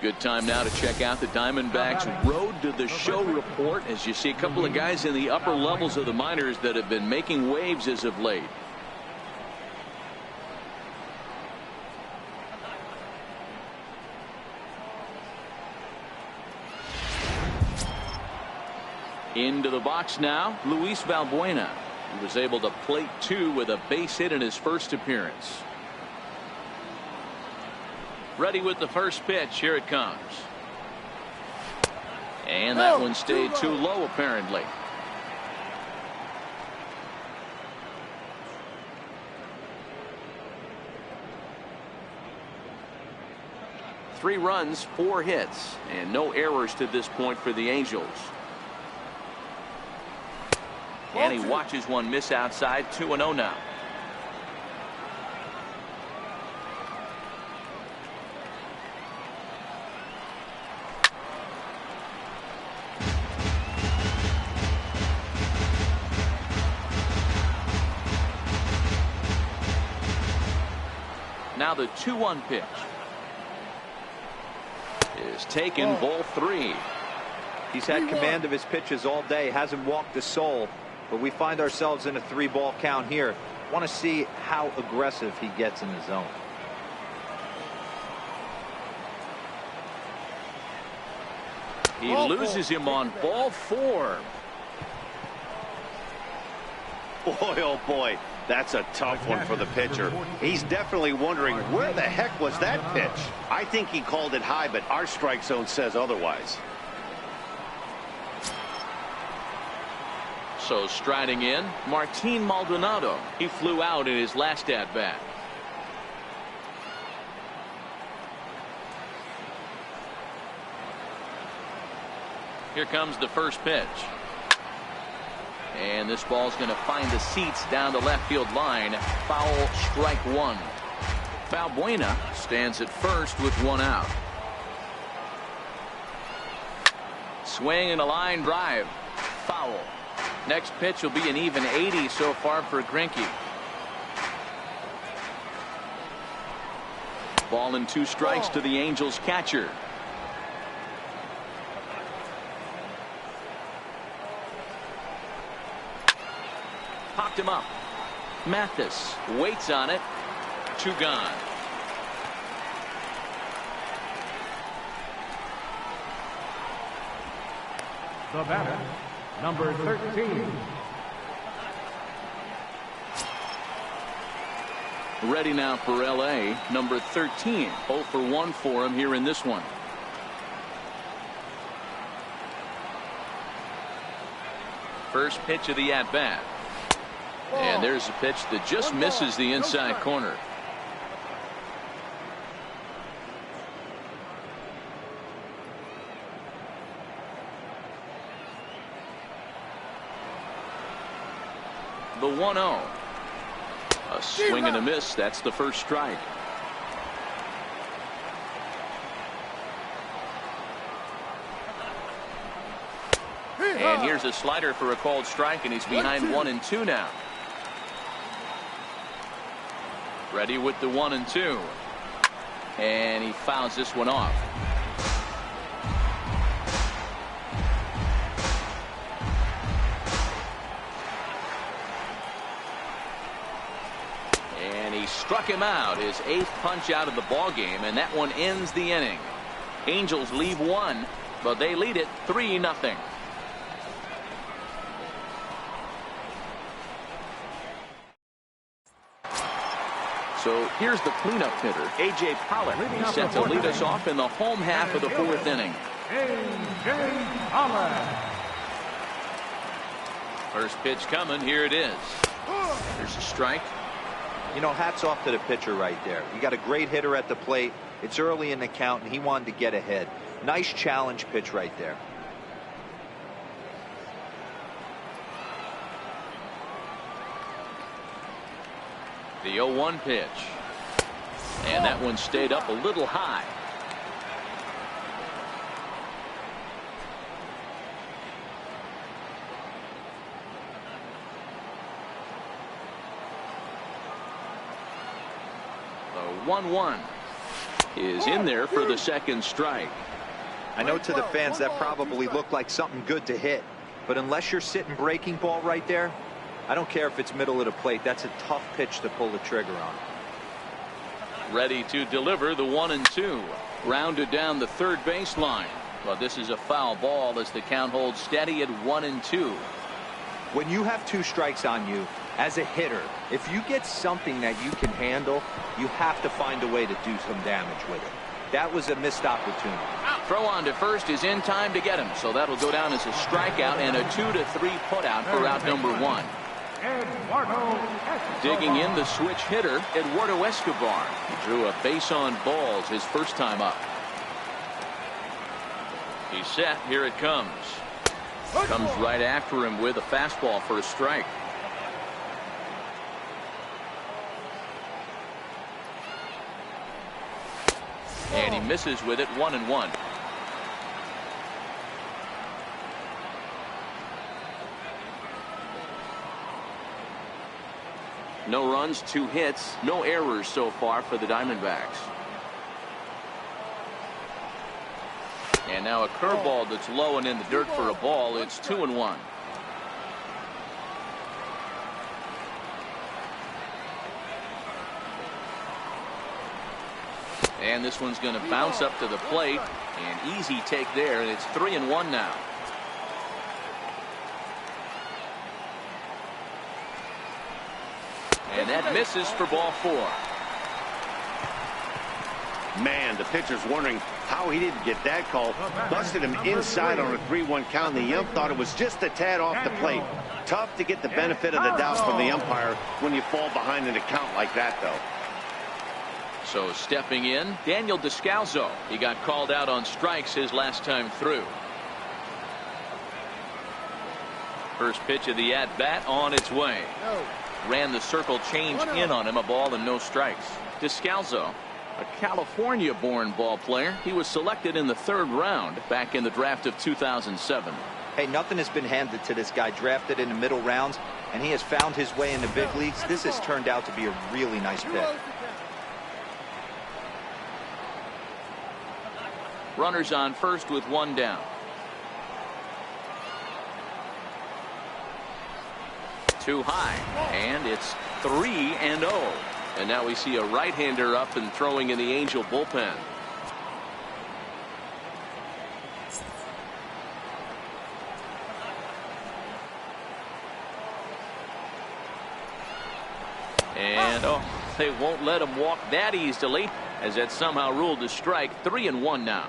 Good time now to check out the Diamondbacks Road to the Show report, as you see a couple of guys in the upper levels of the minors that have been making waves as of late. Into the box now, Luis Valbuena. He was able to plate 2 with a base hit in his first appearance. Ready with the first pitch. Here it comes. And that one stayed too low, apparently. Three runs, 4 hits, and no errors to this point for the Angels. And he watches one miss outside. 2-0 now. Now the 2-1 pitch is taken, ball 3. He's had command of his pitches all day, hasn't walked a soul. But we find ourselves in a 3-ball count here. Want to see how aggressive he gets in the zone. He loses him on ball 4. Boy, oh boy, that's a tough one for the pitcher. He's definitely wondering, where the heck was that pitch? I think he called it high, but our strike zone says otherwise. So striding in, Martin Maldonado. He flew out in his last at-bat. Here comes the first pitch. And this ball's going to find the seats down the left field line. Foul, strike 1. Valbuena stands at first with 1 out. Swing and a line drive. Foul. Next pitch will be an even 80 so far for Greinke. Ball and 2 strikes to the Angels catcher. Chopped him up. Mathis waits on it. 2 gone. The batter, number 13. Ready now for LA, number 13. 0 for 1 for him here in this one. First pitch of the at-bat. And there's a pitch that just misses the inside corner. The 1-0. A swing and a miss. That's the first strike. And here's a slider for a called strike, and he's behind 1-2 now. Ready with the 1-2. And he fouls this one off. And he struck him out, his 8th punch out of the ball game, and that one ends the inning. Angels leave 1, but they lead it 3-0. So here's the cleanup hitter, A.J. Pollock. He's set to lead us off in the home half of the 4th inning. A.J. Pollock. First pitch coming. Here it is. There's a strike. You know, hats off to the pitcher right there. You got a great hitter at the plate. It's early in the count, and he wanted to get ahead. Nice challenge pitch right there. The 0-1 pitch. And that one stayed up a little high. The 1-1 is in there for the second strike. I know to the fans that probably looked like something good to hit, but unless you're sitting breaking ball right there, I don't care if it's middle of the plate. That's a tough pitch to pull the trigger on. Ready to deliver the 1-2. Rounded down the third baseline. But this is a foul ball as the count holds steady at 1-2. When you have 2 strikes on you as a hitter, if you get something that you can handle, you have to find a way to do some damage with it. That was a missed opportunity. Throw on to first is in time to get him. So that'll go down as a strikeout and a 2-3 putout for out number 1. Eduardo Escobar. Digging in the switch hitter, Eduardo Escobar. He drew a base on balls his first time up. He's set. Here it comes. Comes right after him with a fastball for a strike. And he misses with it. 1-1. No runs, 2 hits, no errors so far for the Diamondbacks. And now a curveball that's low and in the dirt for a ball. It's 2-1. And this one's going to bounce up to the plate. An easy take there, and it's 3-1 now. And that misses for ball 4. Man, the pitcher's wondering how he didn't get that call. Busted him inside on a 3-1 count. The ump thought it was just a tad off the plate. Tough to get the benefit of the doubt from the umpire when you fall behind in a count like that, though. So stepping in, Daniel Descalso. He got called out on strikes his last time through. First pitch of the at-bat on its way. Ran the circle change in on him, a ball and no strikes. Descalso, a California-born ball player. He was selected in the 3rd round back in the draft of 2007. Hey, nothing has been handed to this guy. Drafted in the middle rounds, and he has found his way in the big leagues. This has turned out to be a really nice pick. Runners on first with 1 down. Too high, and it's 3-0. And now we see a right-hander up and throwing in the Angel bullpen. And they won't let him walk that easily, as that somehow ruled a strike. 3-1 now.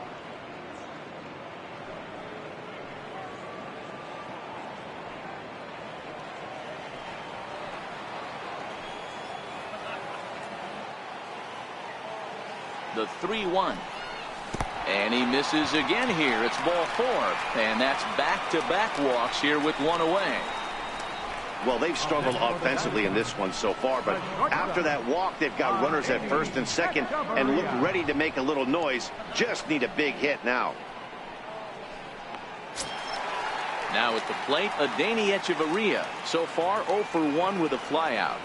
The 3-1. And he misses again here. It's ball 4. And that's back-to-back walks here with one away. Well, they've struggled offensively in this one so far, but after that walk, they've got runners at first and second and look ready to make a little noise. Just need a big hit now. Now at the plate, Adeiny Echeverria. So far, 0 for 1 with a flyout.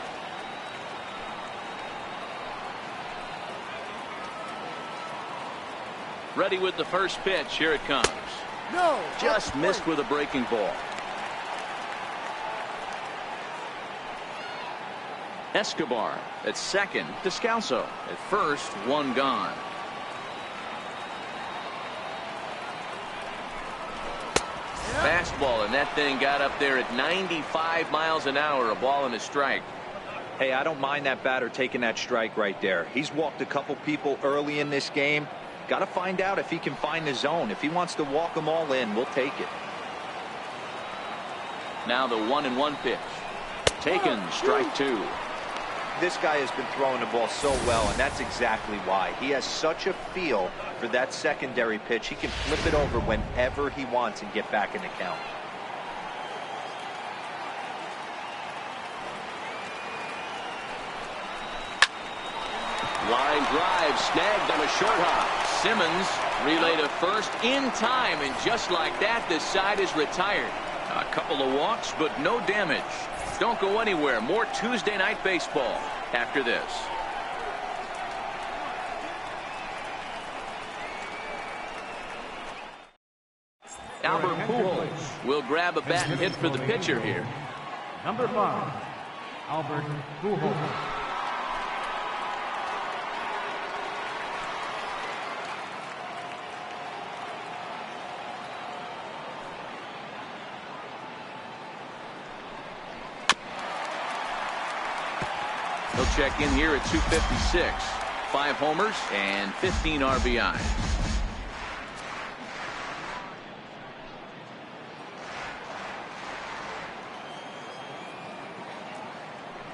Ready with the first pitch. Here it comes. No, just missed with a breaking ball. Escobar at second. Descalso at first. One gone. Fastball, and that thing got up there at 95 miles an hour. A ball and a strike. Hey, I don't mind that batter taking that strike right there. He's walked a couple people early in this game. Got to find out if he can find the zone. If he wants to walk them all in, we'll take it. Now the 1-1 pitch. Taken. Strike 2. This guy has been throwing the ball so well, and that's exactly why. He has such a feel for that secondary pitch. He can flip it over whenever he wants and get back in the count. Line drive snagged on a short hop. Simmons relay to first in time, and just like that, the side is retired. A couple of walks, but no damage. Don't go anywhere. More Tuesday night baseball after this. Albert Pujols will grab a bat and hit for the pitcher here. Number 5, Albert Pujols. He'll check in here at 256. 5 homers and 15 RBI.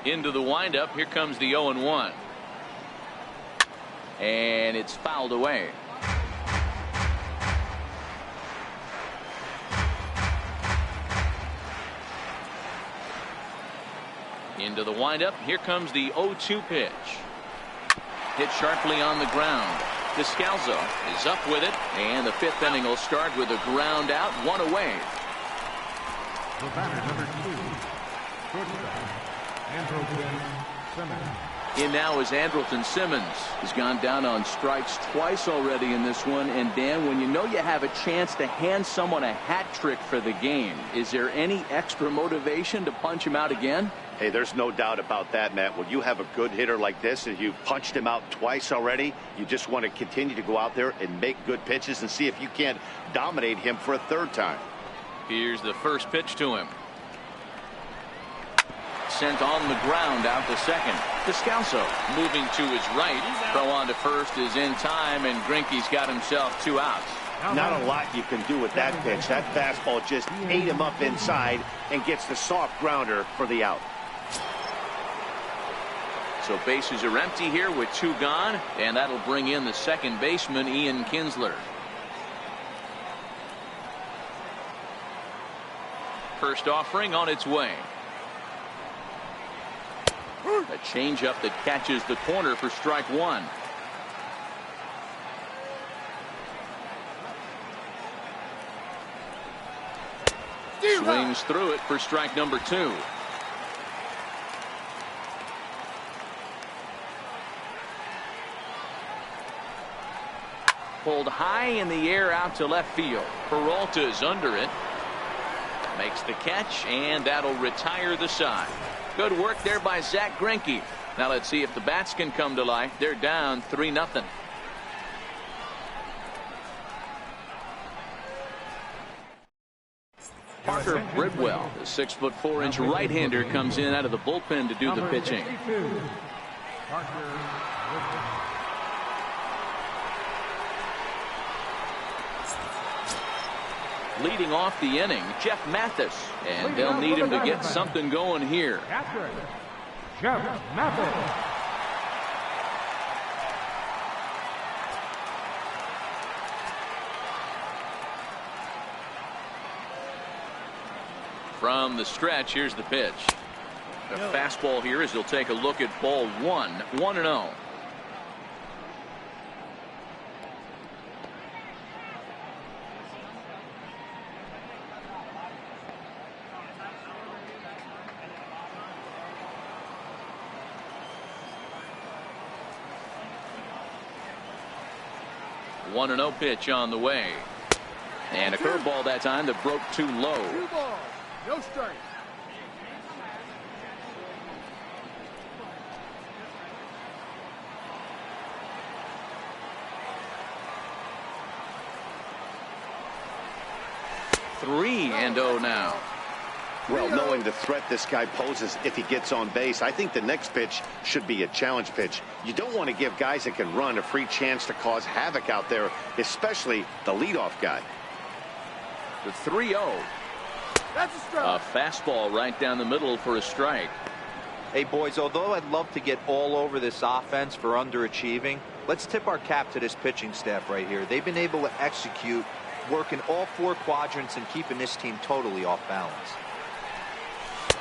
Into the windup. Here comes the 0-1. And it's fouled away. Into the windup. Here comes the 0-2 pitch. Hit sharply on the ground. Descalso is up with it, and the 5th inning will start with a ground out, 1 away. The batter, number 2, shortstop, Andrelton Simmons. In now is Andrelton Simmons. He's gone down on strikes twice already in this one. And Dan, when you know you have a chance to hand someone a hat trick for the game, is there any extra motivation to punch him out again? Hey, there's no doubt about that, Matt. When you have a good hitter like this and you punched him out twice already, you just want to continue to go out there and make good pitches and see if you can't dominate him for a 3rd time. Here's the first pitch to him. Sent on the ground out to second. Descalso moving to his right. Throw on to first is in time, and Greinke's got himself 2 outs. Not a lot you can do with that pitch. That fastball just ate him up inside and gets the soft grounder for the out. So bases are empty here with 2 gone, and that'll bring in the second baseman, Ian Kinsler. First offering on its way. A changeup that catches the corner for strike 1. Swings through it for strike number 2. Pulled high in the air out to left field. Peralta is under it. Makes the catch, and that'll retire the side. Good work there by Zack Greinke. Now let's see if the bats can come to life. They're down 3-0. Parker Bridwell, the 6'4" right-hander, comes in out of the bullpen to do the pitching. Leading off the inning, Jeff Mathis, and they'll need him to get something going here. Jeff Mathis. From the stretch, here's the pitch. The fastball here as he'll take a look at ball 1-0. One 1-0 pitch on the way. And a curveball that time that broke too low. 2 balls, no strikes. Three and 0 now. Well, knowing the threat this guy poses if he gets on base, I think the next pitch should be a challenge pitch. You don't want to give guys that can run a free chance to cause havoc out there, especially the leadoff guy. The 3-0. That's a strike. A fastball right down the middle for a strike. Hey, boys, although I'd love to get all over this offense for underachieving, let's tip our cap to this pitching staff right here. They've been able to execute, working all 4 quadrants and keeping this team totally off balance.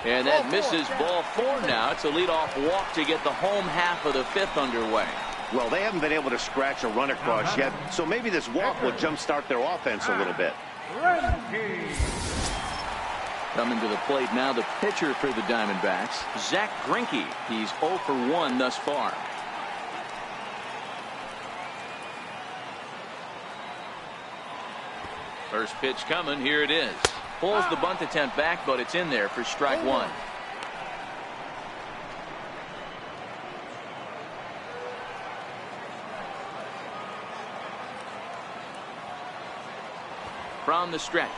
And that misses ball 4 now. It's a leadoff walk to get the home half of the 5th underway. Well, they haven't been able to scratch a run across yet, so maybe this walk will jumpstart their offense a little bit. Coming to the plate now, the pitcher for the Diamondbacks, Zack Greinke. He's 0 for 1 thus far. First pitch coming. Here it is. Pulls the bunt attempt back, but it's in there for strike 1. From the stretch.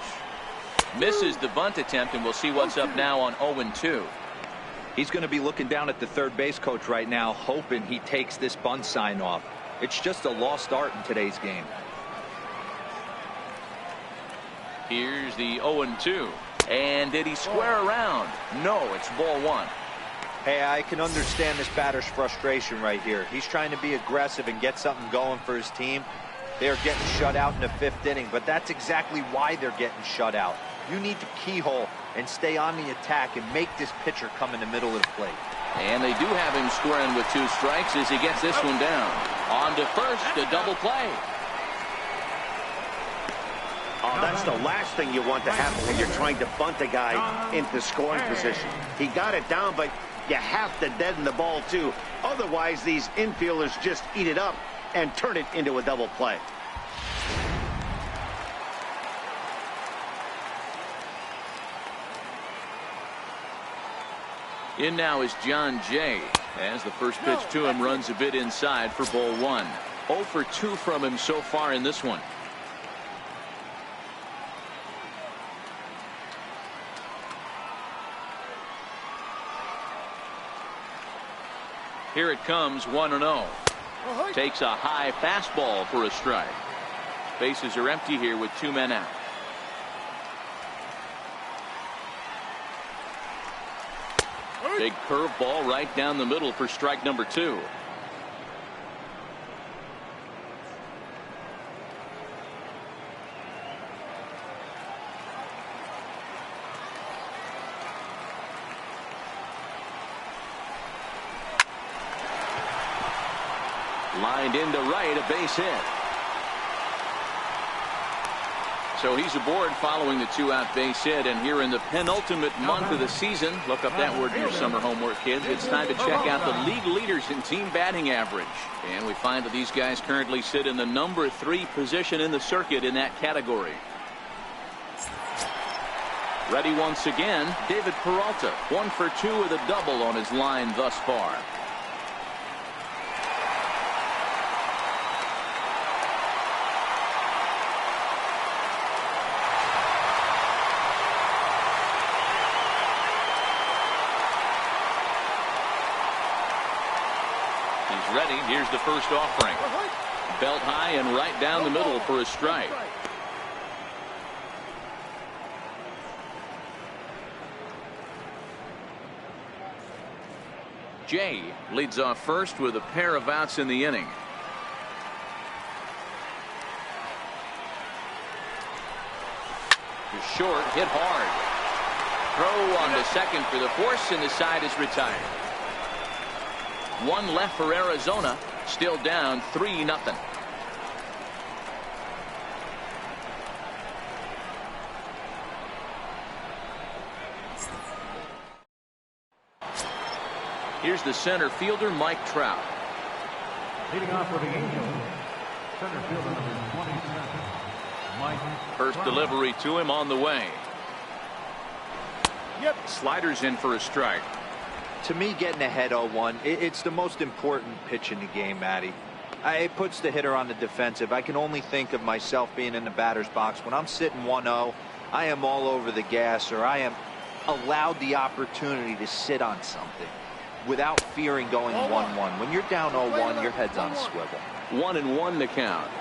Misses the bunt attempt, and we'll see what's up now on 0-2. He's going to be looking down at the third base coach right now, hoping he takes this bunt sign off. It's just a lost art in today's game. Here's the 0-2. And did he square around? No, it's ball 1. Hey, I can understand this batter's frustration right here. He's trying to be aggressive and get something going for his team. They're getting shut out in the 5th inning, but that's exactly why they're getting shut out. You need to keyhole and stay on the attack and make this pitcher come in the middle of the plate. And they do have him squaring with 2 strikes as he gets this one down. On to first, a double play. Oh, that's the last thing you want to happen when you're trying to bunt a guy into scoring position. He got it down, but you have to deaden the ball, too. Otherwise, these infielders just eat it up and turn it into a double play. In now is John Jay, as the first pitch to him runs a bit inside for ball 1. 0 for 2 from him so far in this one. Here it comes, 1-0. Takes a high fastball for a strike. Bases are empty here with 2 men out. Big curveball right down the middle for strike number 2. Lined into right, a base hit. So he's aboard following the 2-out base hit, and here in the penultimate month of the season, look up that word in your summer homework, kids. It's time to check out the league leaders in team batting average. And we find that these guys currently sit in the number 3 position in the circuit in that category. Ready once again, David Peralta, 1 for 2 with a double on his line thus far. He's ready. Here's the first offering. Belt high and right down the middle for a strike. Jay leads off first with a pair of outs in the inning. To short, hit hard. Throw on to second for the force, and the side is retired. One left for Arizona, still down 3-0. Here's the center fielder, Mike Trout. Leading off for the Angels, center fielder number 27, Mike First Trout. delivery to him on the way. Yep. Sliders in for a strike. To me, getting ahead 0-1, it's the most important pitch in the game, Matty. It puts the hitter on the defensive. I can only think of myself being in the batter's box. When I'm sitting 1-0, I am all over the gas, or I am allowed the opportunity to sit on something without fearing going 1-1. When you're down 0-1, your head's on a swivel. 1-1 to count.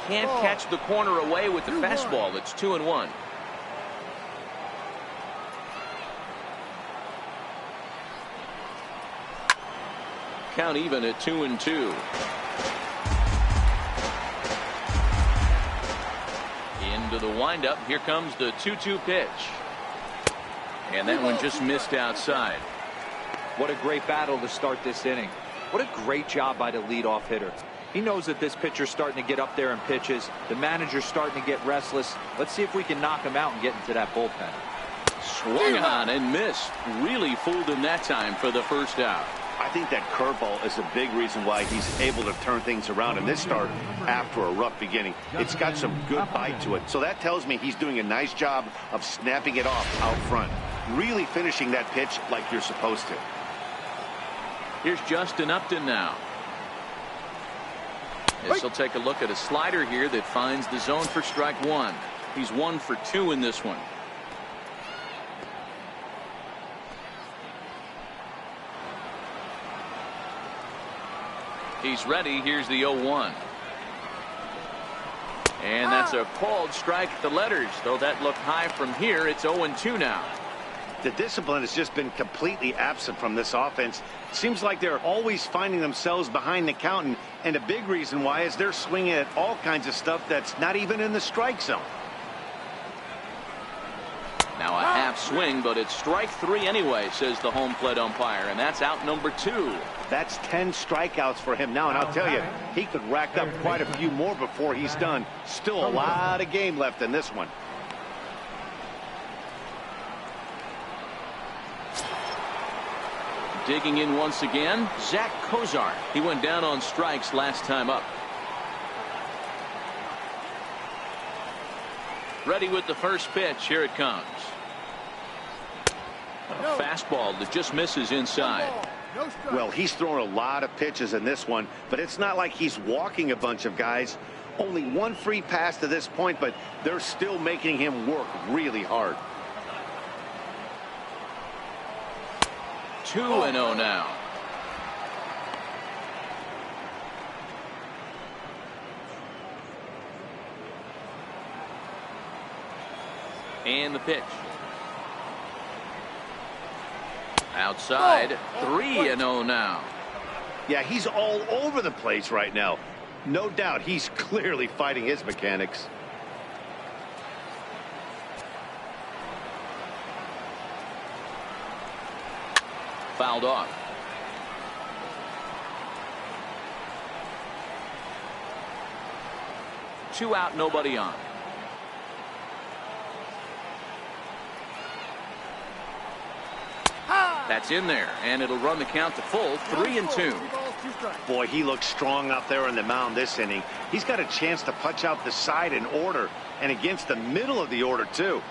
Can't catch the corner away with the fastball. It's 2-1. Count even at 2-2. Into the windup. Here comes the 2-2 pitch. And that one just missed outside. What a great battle to start this inning. What a great job by the leadoff hitter. He knows that this pitcher's starting to get up there in pitches. The manager's starting to get restless. Let's see if we can knock him out and get into that bullpen. Swung on and missed. Really fooled him that time for the first out. I think that curveball is a big reason why he's able to turn things around in this start after a rough beginning. It's got some good bite to it. So that tells me he's doing a nice job of snapping it off out front. Really finishing that pitch like you're supposed to. Here's Justin Upton now. This will take a look at a slider here that finds the zone for strike one. He's 1 for 2 in this one. He's ready. Here's the 0-1. And that's a called strike at the letters. Though that looked high from here, it's 0-2 now. The discipline has just been completely absent from this offense. It seems like they're always finding themselves behind the count, and a big reason why is they're swinging at all kinds of stuff that's not even in the strike zone. Now a half swing, but it's strike 3 anyway, says the home plate umpire, and that's out number 2. That's 10 strikeouts for him now, and I'll tell you, he could rack up quite a few more before he's done. Still a lot of game left in this one. Digging in once again, Zack Cozart. He went down on strikes last time up. Ready with the first pitch. Here it comes. A fastball that just misses inside. Well, he's thrown a lot of pitches in this one, but it's not like he's walking a bunch of guys. Only one free pass to this point, but they're still making him work really hard. 2-0 now. And the pitch. Outside. 3-0 now. Yeah, he's all over the place right now. No doubt he's clearly fighting his mechanics. Fouled off. Two out, nobody on. That's in there, and it'll run the count to full. 3-2. 2 strikes. Boy, he looks strong out there on the mound this inning. He's got a chance to punch out the side in order, and against the middle of the order, too.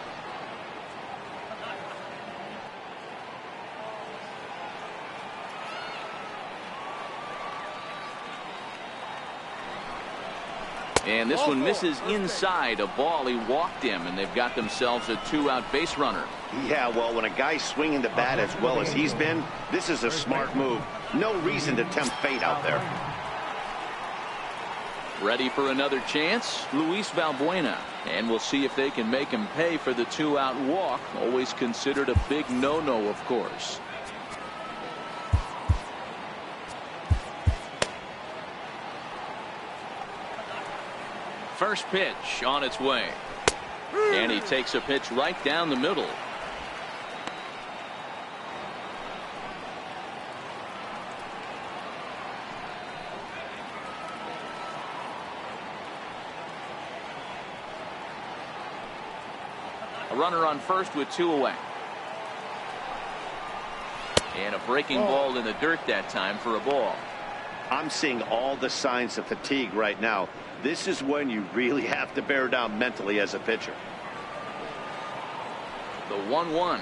And this one misses inside. A ball. He walked him, and they've got themselves a 2-out base runner. Yeah, well, when a guy's swinging the bat as well as he's been, this is a smart move. No reason to tempt fate out there. Ready for another chance? Luis Valbuena. And we'll see if they can make him pay for the 2-out walk. Always considered a big no-no, of course. First pitch on its way. And he takes a pitch right down the middle. A runner on first with 2 away. And a breaking ball in the dirt that time for a ball. I'm seeing all the signs of fatigue right now. This is when you really have to bear down mentally as a pitcher. The 1-1.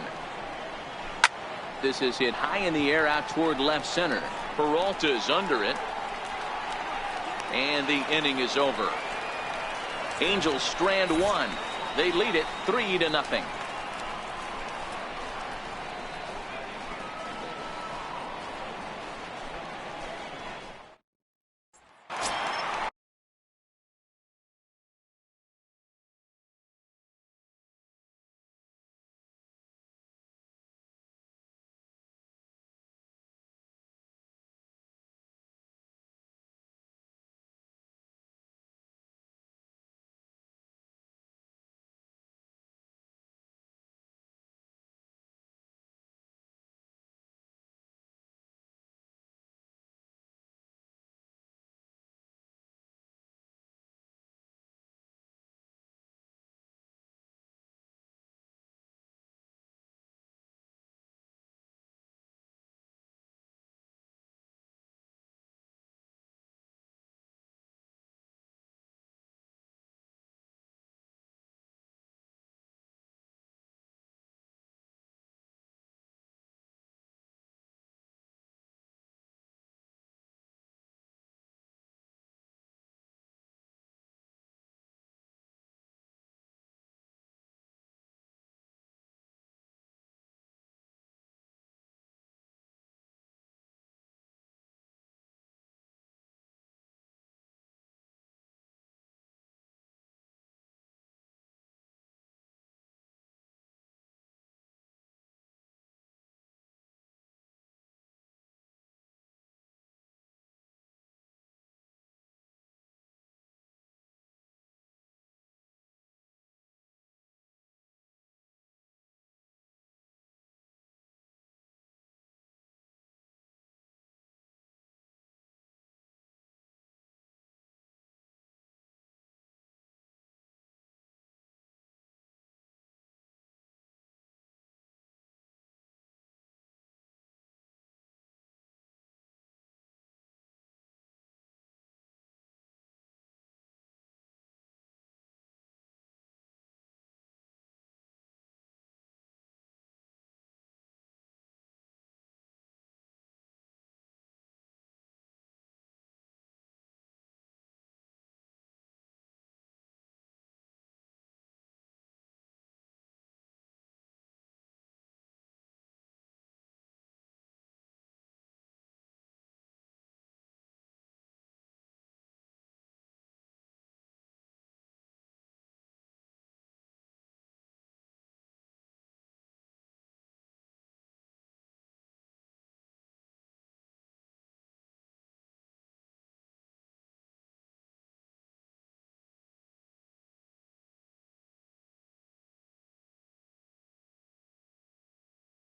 This is hit high in the air out toward left center. Peralta is under it. And the inning is over. Angels strand 1. They lead it 3-0.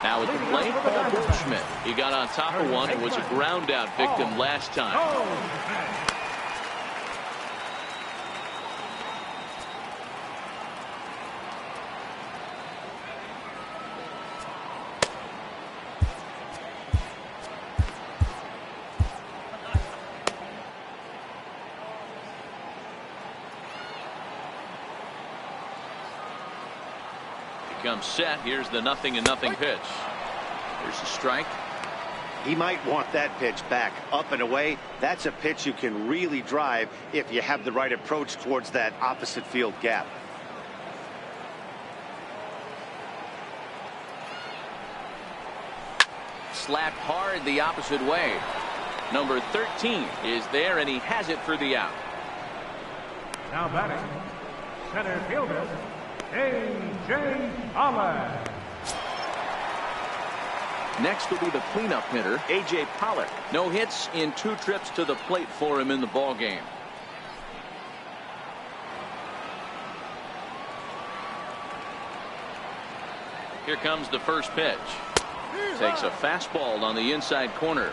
Now at the plate, Paul Goldschmidt. He got on top of one and was a ground out victim last time. comes set. Here's the 0-0 pitch. Here's a strike. He might want that pitch back, up and away. That's a pitch you can really drive if you have the right approach towards that opposite field gap. Slapped hard the opposite way. Number 13 is there, and he has it for the out. Now batting, center fielder, A.J. Pollock. Next will be the cleanup hitter, A.J. Pollock. No hits in 2 trips to the plate for him in the ballgame. Here comes the first pitch. Takes a fastball on the inside corner.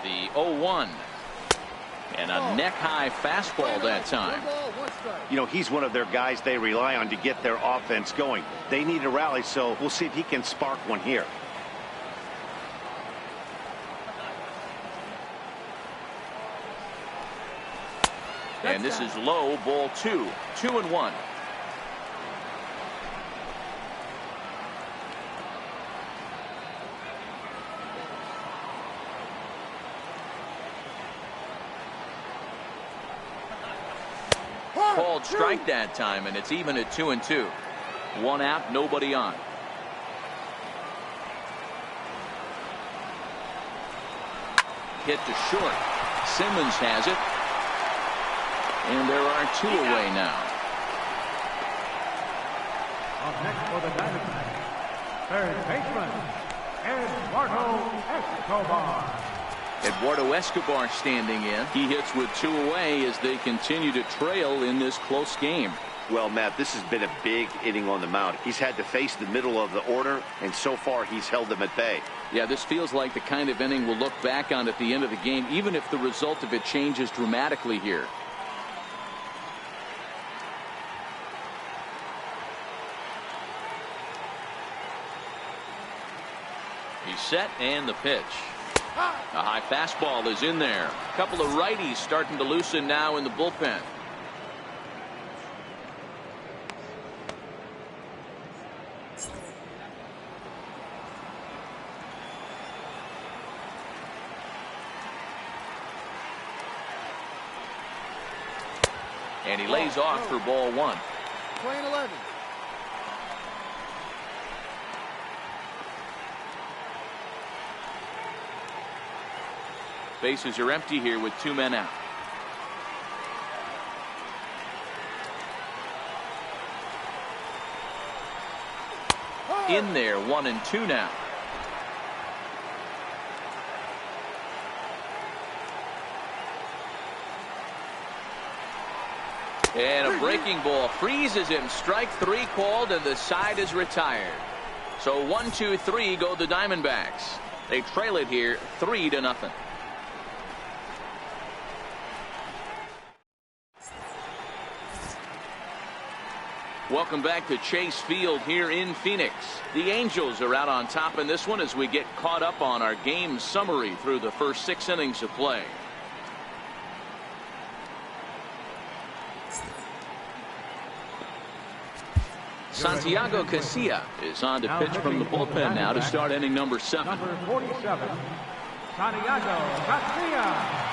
The 0-1. And a neck-high fastball that time. You know, he's one of their guys they rely on to get their offense going. They need a rally, so we'll see if he can spark one here. And this is low, ball 2. 2-1. Called strike that time, and it's even at 2-2. 1 out, nobody on. Hit to short. Simmons has it. And there are 2 away now. Up next for the Diamondbacks, third baseman, Eduardo Escobar. Eduardo Escobar standing in. He hits with 2 away as they continue to trail in this close game. Well, Matt, this has been a big inning on the mound. He's had to face the middle of the order, and so far he's held them at bay. Yeah, this feels like the kind of inning we'll look back on at the end of the game, even if the result of it changes dramatically here. He's set, and the pitch. A high fastball is in there. A couple of righties starting to loosen now in the bullpen. And he lays off for ball 1. Playing 11. Bases are empty here with 2 men out. In there, 1-2 now. And a breaking ball freezes him. Strike 3 called, and the side is retired. So 1-2-3 go the Diamondbacks. They trail it here 3-0. Welcome back to Chase Field here in Phoenix. The Angels are out on top in this one as we get caught up on our game summary through the first 6 innings of play. Santiago Casilla is on to pitch from the bullpen now to start inning number 7. Number 47, Santiago Casilla.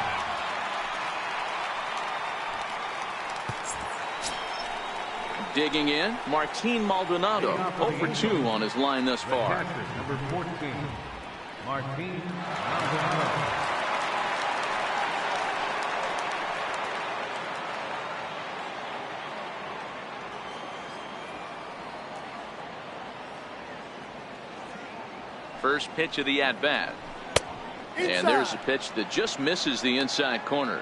Digging in, Martin Maldonado, 0 for 2 on his line thus far. Number 14, Martin Maldonado. First pitch of the at-bat. And there's a pitch that just misses the inside corner.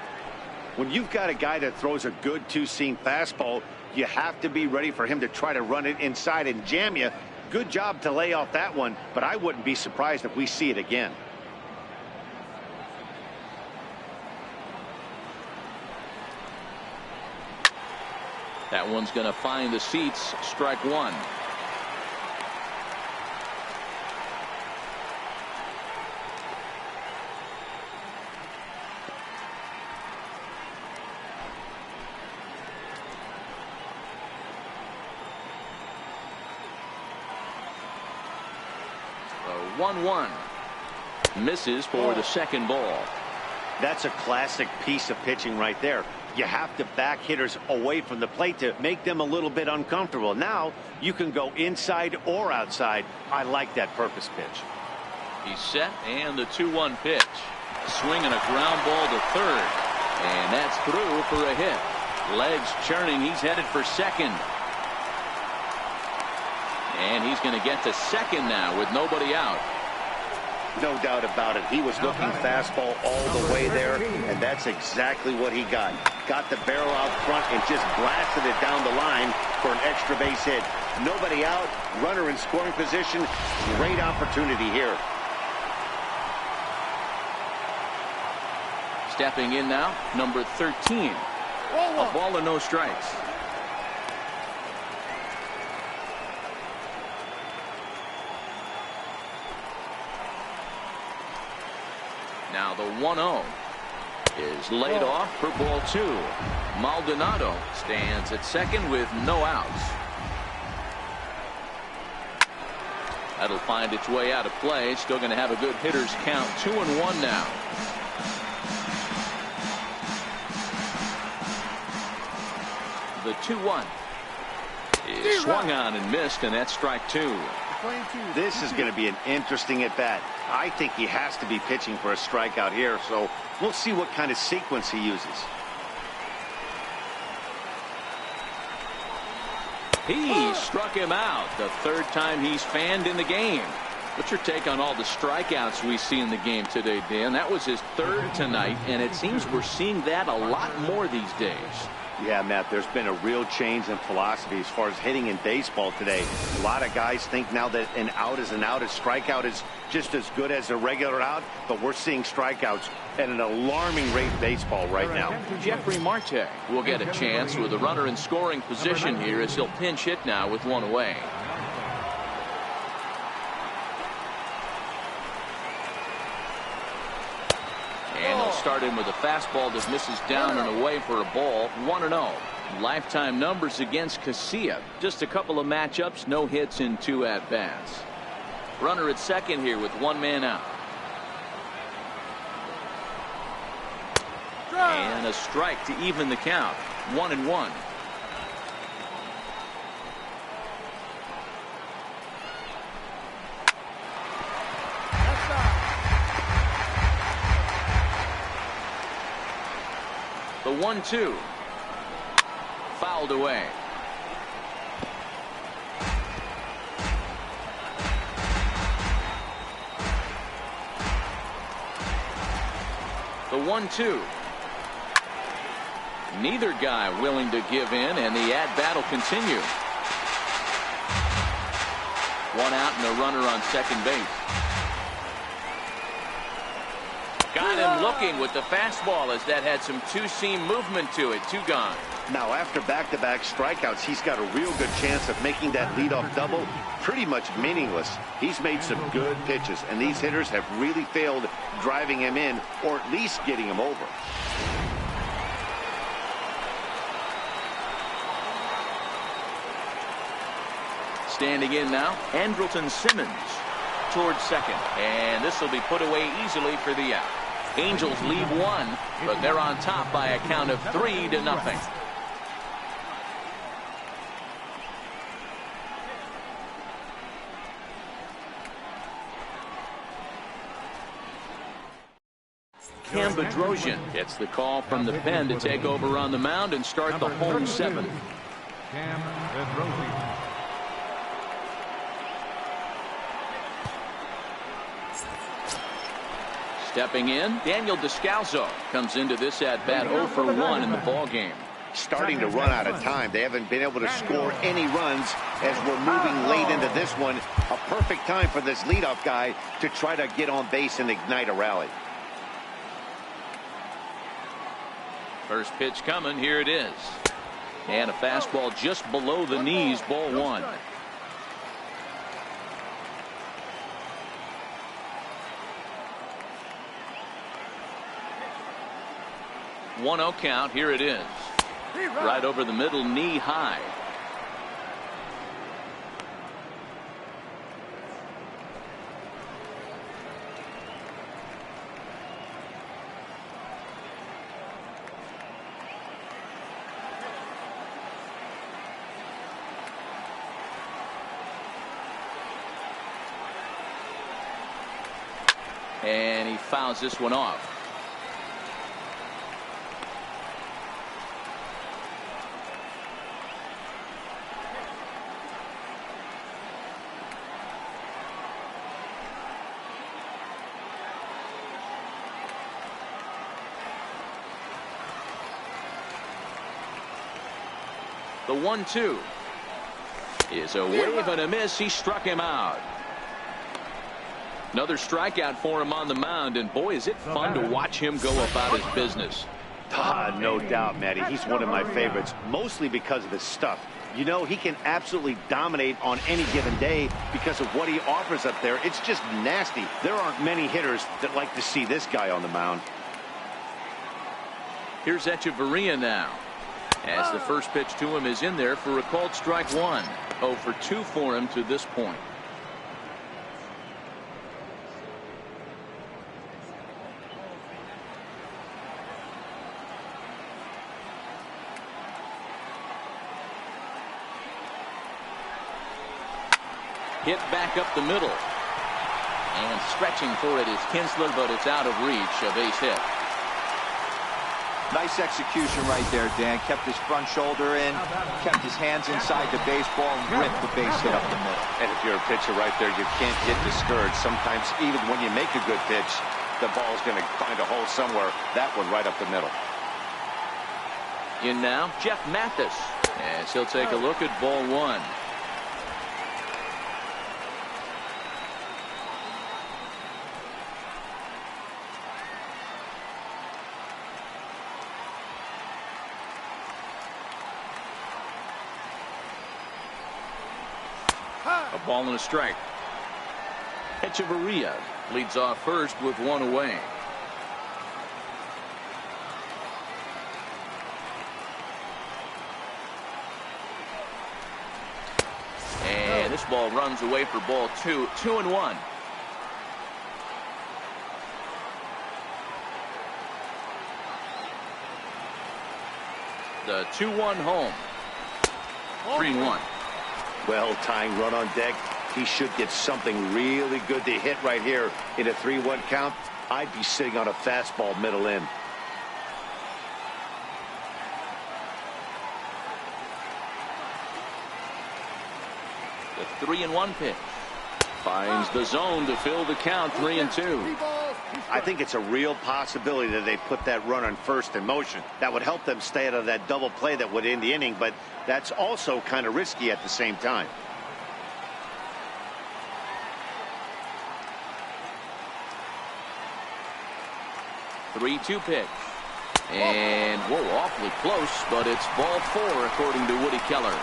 When you've got a guy that throws a good 2-seam fastball, you have to be ready for him to try to run it inside and jam you. Good job to lay off that one, but I wouldn't be surprised if we see it again. That one's going to find the seats. Strike 1. 1-1. Misses for the second ball. That's a classic piece of pitching right there. You have to back hitters away from the plate to make them a little bit uncomfortable. Now you can go inside or outside. I like that purpose pitch. He's set, and the 2-1 pitch. Swinging a ground ball to third, and that's through for a hit. Legs churning. He's headed for second, and he's going to get to second now with nobody out. No doubt about it. He was looking fastball all the way there, and that's exactly what he got. Got the barrel out front and just blasted it down the line for an extra base hit. Nobody out, runner in scoring position. Great opportunity here. Stepping in now, number 13. A ball and no strikes. Now the 1-0 is laid off for ball 2. Maldonado stands at second with no outs. That'll find its way out of play. Still going to have a good hitter's count. 2-1 now. The 2-1 is swung on and missed, and that's strike 2. This is going to be an interesting at bat. I think he has to be pitching for a strikeout here, so we'll see what kind of sequence he uses. He struck him out the third time he's fanned in the game. What's your take on all the strikeouts we see in the game today, Dan? That was his third tonight, and it seems we're seeing that a lot more these days. Yeah, Matt, there's been a real change in philosophy as far as hitting in baseball today. A lot of guys think now that an out is an out. A strikeout is just as good as a regular out, but we're seeing strikeouts at an alarming rate in baseball right now. Jeffrey Marte will get a chance with a runner in scoring position here as he'll pinch hit now with one away. And they'll start him with a fastball that misses down and away for a ball. 1-0. Lifetime numbers against Casilla. Just a couple of matchups, no hits in 2 at-bats. Runner at second here with one man out. And a strike to even the count. 1-1. The 1-2 fouled away. The 1-2. Neither guy willing to give in, and the at-bat will continue. One out and a runner on second base. Got him looking with the fastball as that had some two-seam movement to it. 2 gone. Now, after back-to-back strikeouts, he's got a real good chance of making that leadoff double pretty much meaningless. He's made some good pitches, and these hitters have really failed driving him in or at least getting him over. Standing in now, Andrelton Simmons towards second, and this will be put away easily for the out. Angels lead 1, but they're on top by a count of 3-0. Cam Bedrosian gets the call from the pen to take over on the mound and start the home 7th. Cam Bedrosian. Stepping in, Daniel Descalso comes into this at-bat 0 for 1 in the ball game. Starting to run out of time. They haven't been able to score any runs as we're moving late into this one. A perfect time for this leadoff guy to try to get on base and ignite a rally. First pitch coming. Here it is. And a fastball just below the knees. Ball 1. 1-0 count. Here it is. Right over the middle, knee high. And he fouls this one off. The 1-2 is a wave and a miss. He struck him out. Another strikeout for him on the mound, and boy, is it fun to watch him go about his business. No doubt, Matty. He's one of my favorites, mostly because of his stuff. You know, he can absolutely dominate on any given day because of what he offers up there. It's just nasty. There aren't many hitters that like to see this guy on the mound. Here's Echeverria now, as the first pitch to him is in there for a called strike one. 0 for 2 for him to this point. Hit back up the middle. And stretching for it is Kinsler, but it's out of reach. A base hit. Nice execution right there, Dan. Kept his front shoulder in, kept his hands inside the baseball, and ripped the base hit up the middle. And if you're a pitcher right there, you can't get discouraged. Sometimes even when you make a good pitch, the ball's going to find a hole somewhere. That one right up the middle. In now, Jeff Mathis, as he'll take a look at ball one. A ball and a strike. Echeverria leads off first with one away. And this ball runs away for ball two. 2-1. The 2-1 home. 3-1. Well, tying run on deck. He should get something really good to hit right here in a 3-1 count. I'd be sitting on a fastball middle in. The 3-1 pitch finds the zone to fill the count. 3-2. I think it's a real possibility that they put that run on first in motion. That would help them stay out of that double play that would end the inning, but that's also kind of risky at the same time. The 3-2 pitch. And whoa, awfully close, but it's ball 4 according to Woody Keller.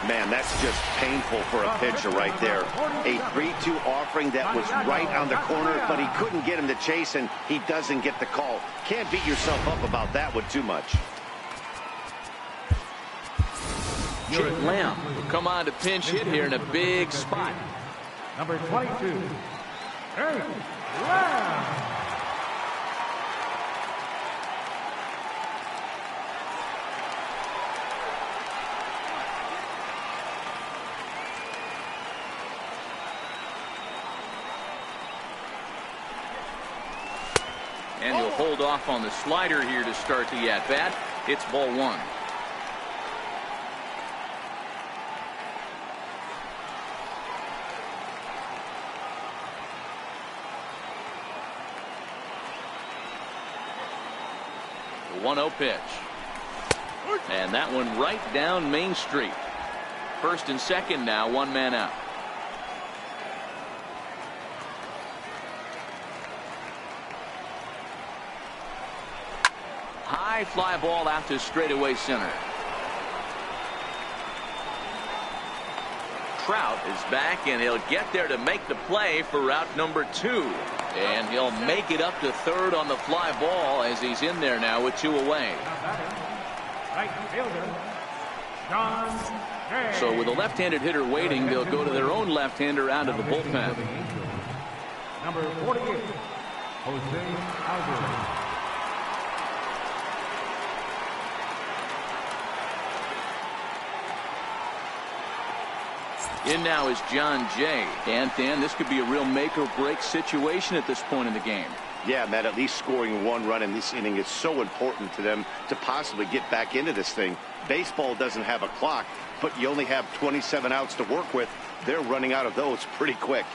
Man, that's just painful for a pitcher right there. A 3-2 offering that was right on the corner, but he couldn't get him to chase, and he doesn't get the call. Can't beat yourself up about that one too much. Chip Lamb will come on to pinch hit here in a big spot. Number 22, Eric Lamb. And he'll hold off on the slider here to start the at-bat. It's ball 1. The 1-0 pitch. And that one right down Main Street. First and second now, one man out. High fly ball out to straightaway center. Trout is back, and he'll get there to make the play for route number 2. And he'll make it up to third on the fly ball as he's in there now with 2 away. Right fielder, John Jay. So with a left-handed hitter waiting, they'll go to their own left-hander out of the bullpen. Number 48, Jose Alvarez. In now is John Jay. And Dan, this could be a real make or break situation at this point in the game. Yeah, Matt, at least scoring one run in this inning is so important to them to possibly get back into this thing. Baseball doesn't have a clock, but you only have 27 outs to work with. They're running out of those pretty quick.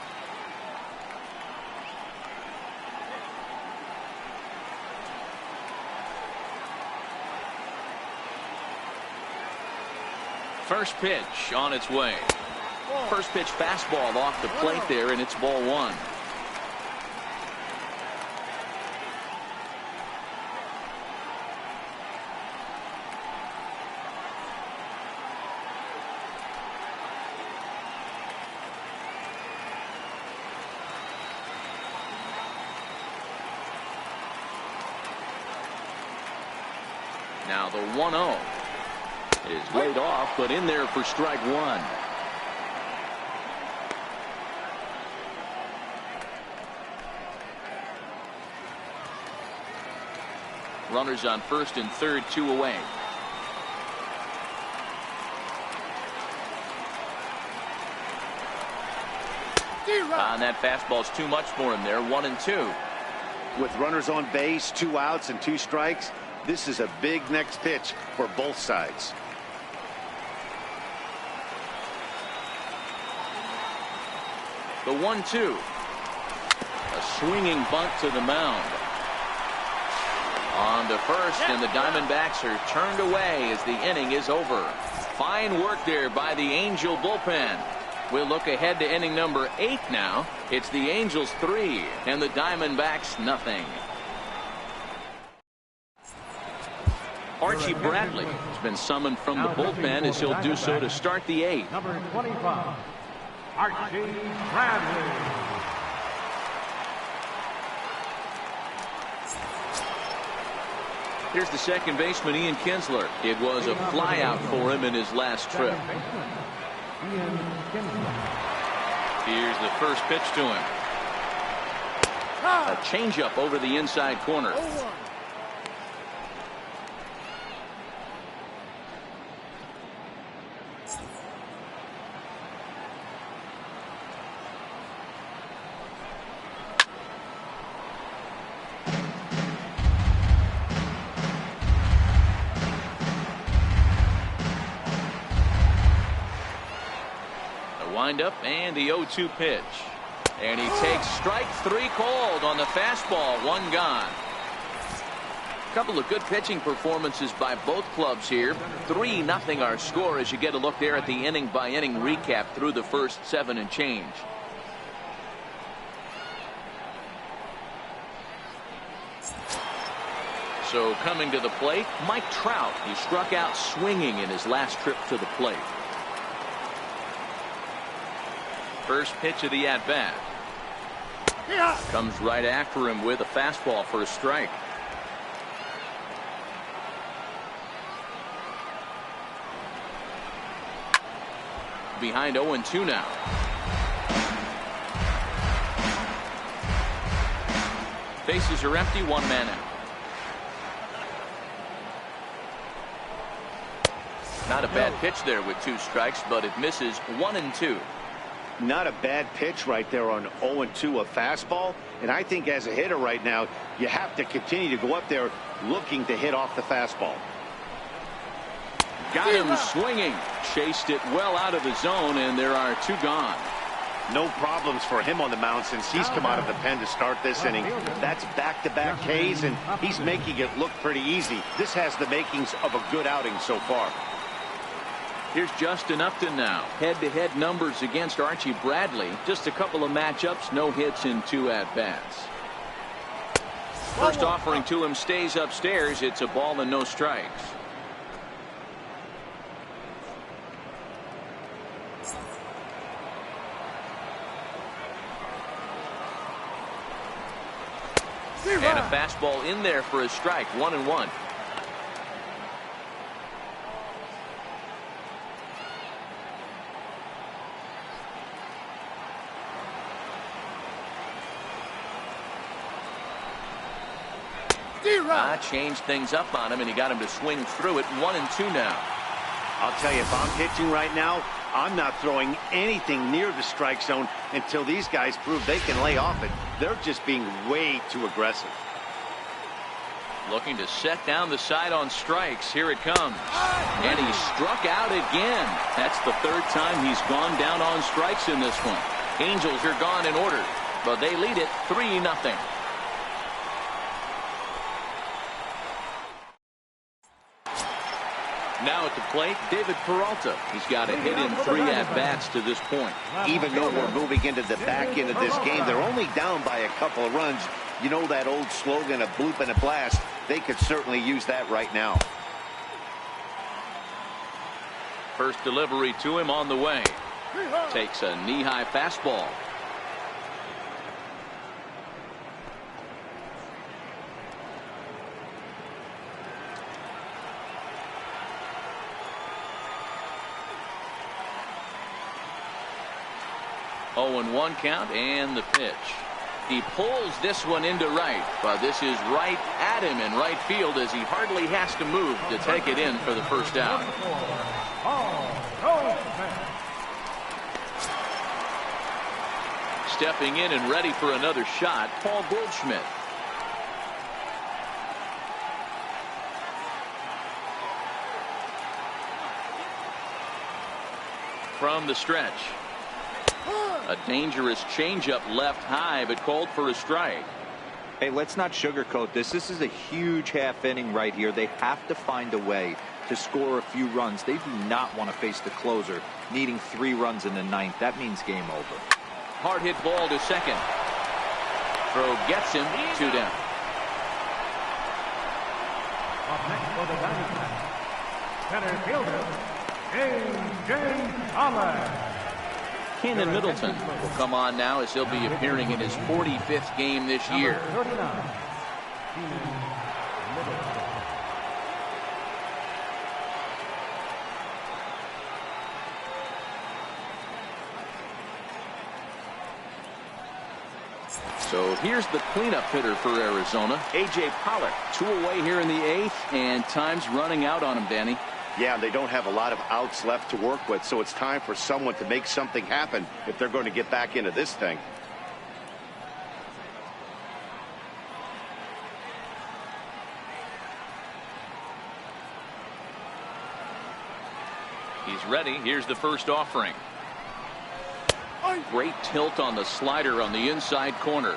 First pitch on its way. First pitch fastball off the plate there, and it's ball one. Now the 1-0 is laid off, but in there for strike one. Runners on first and third, 2 away. And that fastball's too much for him there. 1-2. With runners on base, 2 outs and 2 strikes, this is a big next pitch for both sides. The 1-2. A swinging bunt to the mound. On to first, and the Diamondbacks are turned away as the inning is over. Fine work there by the Angel bullpen. We'll look ahead to inning number 8 now. It's the Angels 3 and the Diamondbacks nothing. Archie Bradley has been summoned from the bullpen as he'll do so to start the 8th. Number 25, Archie Bradley. Here's the second baseman, Ian Kinsler. It was a flyout for him in his last trip. Here's the first pitch to him. A changeup over the inside corner. Up and the 0-2 pitch, and he takes strike 3 called on the fastball. 1 gone. A couple of good pitching performances by both clubs here. 3-0 our score as you get a look there at the inning by inning recap through the first 7 and change. So coming to the plate, Mike Trout. He struck out swinging in his last trip to the plate. First pitch of the at-bat. Comes right after him with a fastball for a strike. Behind 0-2 now. Bases are empty, 1 man out. Not a bad pitch there with 2 strikes, but it misses. 1-2. Not a bad pitch right there on 0-2, a fastball. And I think as a hitter right now, you have to continue to go up there looking to hit off the fastball. Got him swinging. Chased it well out of the zone, and there are 2 gone. No problems for him on the mound since he's come out of the pen to start this inning. That's back-to-back Ks, and he's making it look pretty easy. This has the makings of a good outing so far. Here's Justin Upton now. Head-to-head numbers against Archie Bradley. Just a couple of matchups, no hits in 2 at-bats. First offering to him stays upstairs. It's a ball and no strikes. And a fastball in there for a strike. 1-1. Changed things up on him, and he got him to swing through it. 1-2 now. I'll tell you, if I'm pitching right now, I'm not throwing anything near the strike zone until these guys prove they can lay off it. They're just being way too aggressive. Looking to set down the side on strikes. Here it comes. And he struck out again. That's the third time he's gone down on strikes in this one. Angels are gone in order, but they lead it 3-0. Now at the plate, David Peralta. He's got a hit in 3 at-bats to this point. Even though we're moving into the back end of this game, they're only down by a couple of runs. You know that old slogan, a bloop and a blast. They could certainly use that right now. First delivery to him on the way. Takes a knee-high fastball. Oh, and 1 count, and the pitch. He pulls this one into right, but this is right at him in right field as he hardly has to move to take it in for the first out. Stepping in and ready for another shot, Paul Goldschmidt. From the stretch. A dangerous changeup left high, but called for a strike. Hey, let's not sugarcoat this. This is a huge half inning right here. They have to find a way to score a few runs. They do not want to face the closer, needing 3 runs in the 9th. That means game over. Hard hit ball to second. Throw gets him 2 down. Up next for the Diamondbacks, center fielder, A.J. Pollock. Cannon Middleton will come on now as he'll be appearing in his 45th game this year. So here's the cleanup hitter for Arizona, A.J. Pollock. 2 away here in the 8th, and time's running out on him, Danny. Yeah, they don't have a lot of outs left to work with, so it's time for someone to make something happen if they're going to get back into this thing. He's ready. Here's the first offering. Great tilt on the slider on the inside corner.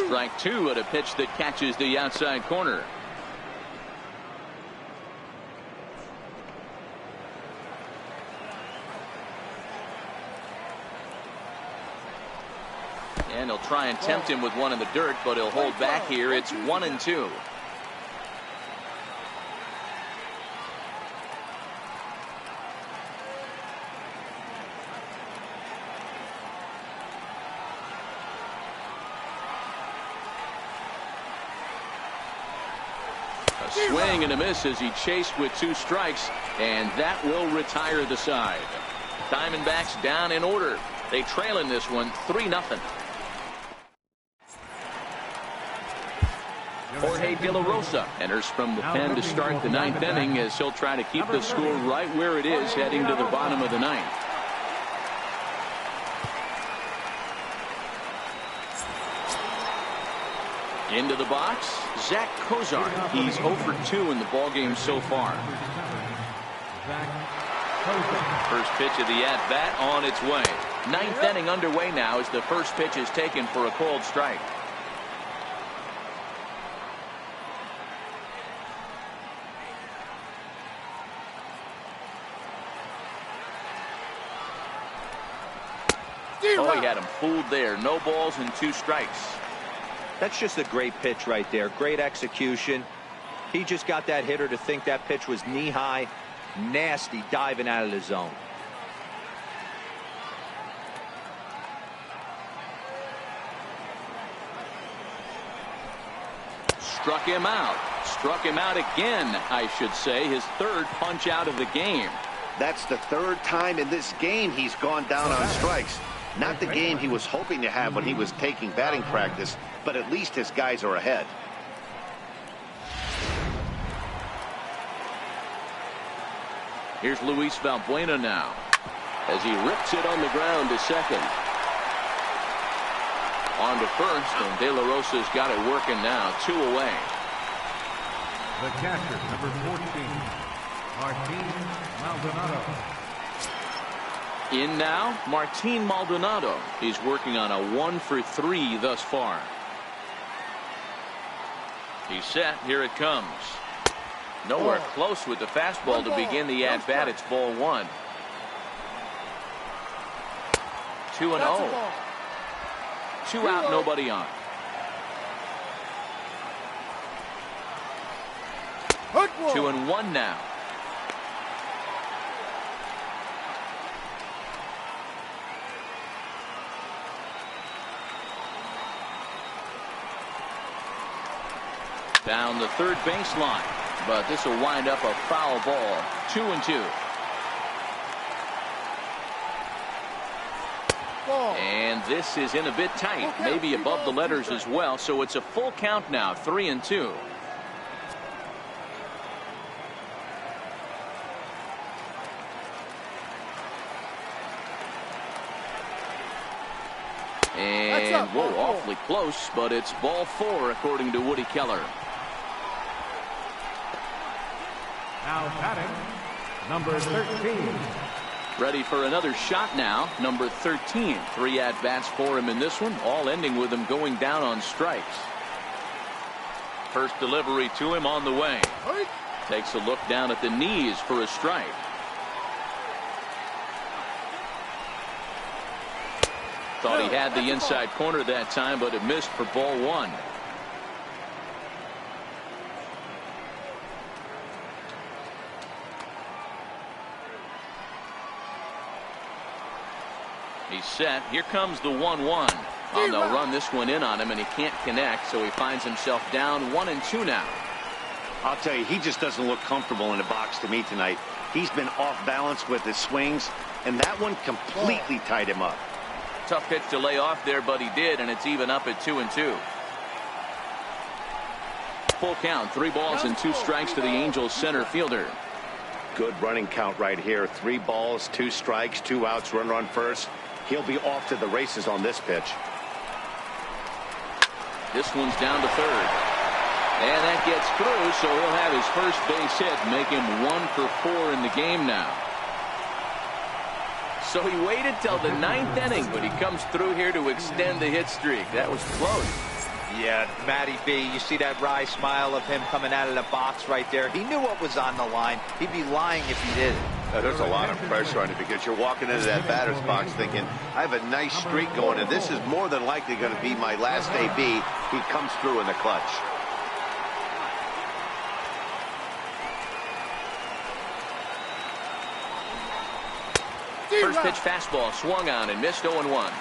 Strike 2 at a pitch that catches the outside corner. And he'll try and tempt him with one in the dirt, but he'll hold back here. It's 1-2. Swing and a miss as he chased with 2 strikes, and that will retire the side. Diamondbacks down in order. They trail in this one 3-0. Jorge De La Rosa enters from the pen to start the 9th inning as he'll try to keep the score right where it is heading to the bottom of the 9th. Into the box, Zack Cozart. He's 0 for 2 in the ballgame so far. First pitch of the at-bat on its way. 9th inning underway now as the first pitch is taken for a called strike. Oh, he had him fooled there. No balls and 2 strikes. That's just a great pitch right there. Great execution. He just got that hitter to think that pitch was knee-high. Nasty diving out of the zone. Struck him out. Struck him out again, I should say. His 3rd punch out of the game. That's the 3rd time in this game he's gone down on strikes. Not the game he was hoping to have when he was taking batting practice, but at least his guys are ahead. Here's Luis Valbuena now, as he rips it on the ground to second. On to first, and De La Rosa's got it working now. 2 away. The catcher, number 14, Martin Maldonado. In now, Martin Maldonado. He's working on a 1 for 3 thus far. He's set. Here it comes. Nowhere close with the fastball to begin the at-bat. It's ball 1. 2-0. 2 out, nobody on. Hook 2-1 now. Down the third baseline, but this will wind up a foul ball. 2-2. And this is in a bit tight, maybe above the letters as well, so it's a full count now. 3-2. And whoa, awfully close, but it's ball 4 according to Woody Keller. Now batting, number 13. Ready for another shot now. Number 13. 3 at-bats for him in this one, all ending with him going down on strikes. First delivery to him on the way. Takes a look down at the knees for a strike. Thought he had the inside corner that time, but it missed for ball 1. He's set. Here comes the 1-1. Oh, they'll run this one in on him, and he can't connect, so he finds himself down 1-2 now. I'll tell you, he just doesn't look comfortable in the box to me tonight. He's been off balance with his swings, and that one completely tied him up. Tough pitch to lay off there, but he did, and it's even up at 2-2. Full count, 3 balls and 2 strikes to the Angels center fielder. Good running count right here. 3 balls, 2 strikes, 2 outs, runner on first. He'll be off to the races on this pitch. This one's down to third. And that gets through, so he'll have his first base hit, make him 1 for 4 in the game now. So he waited till the 9th inning, but he comes through here to extend the hit streak. That was close. Yeah, Matty B, you see that wry smile of him coming out of the box right there. He knew what was on the line. He'd be lying if he didn't. There's a lot of pressure on you because you're walking into that batter's box thinking, I have a nice streak going, and this is more than likely going to be my last AB. He comes through in the clutch. First pitch fastball swung on and missed. 0-1.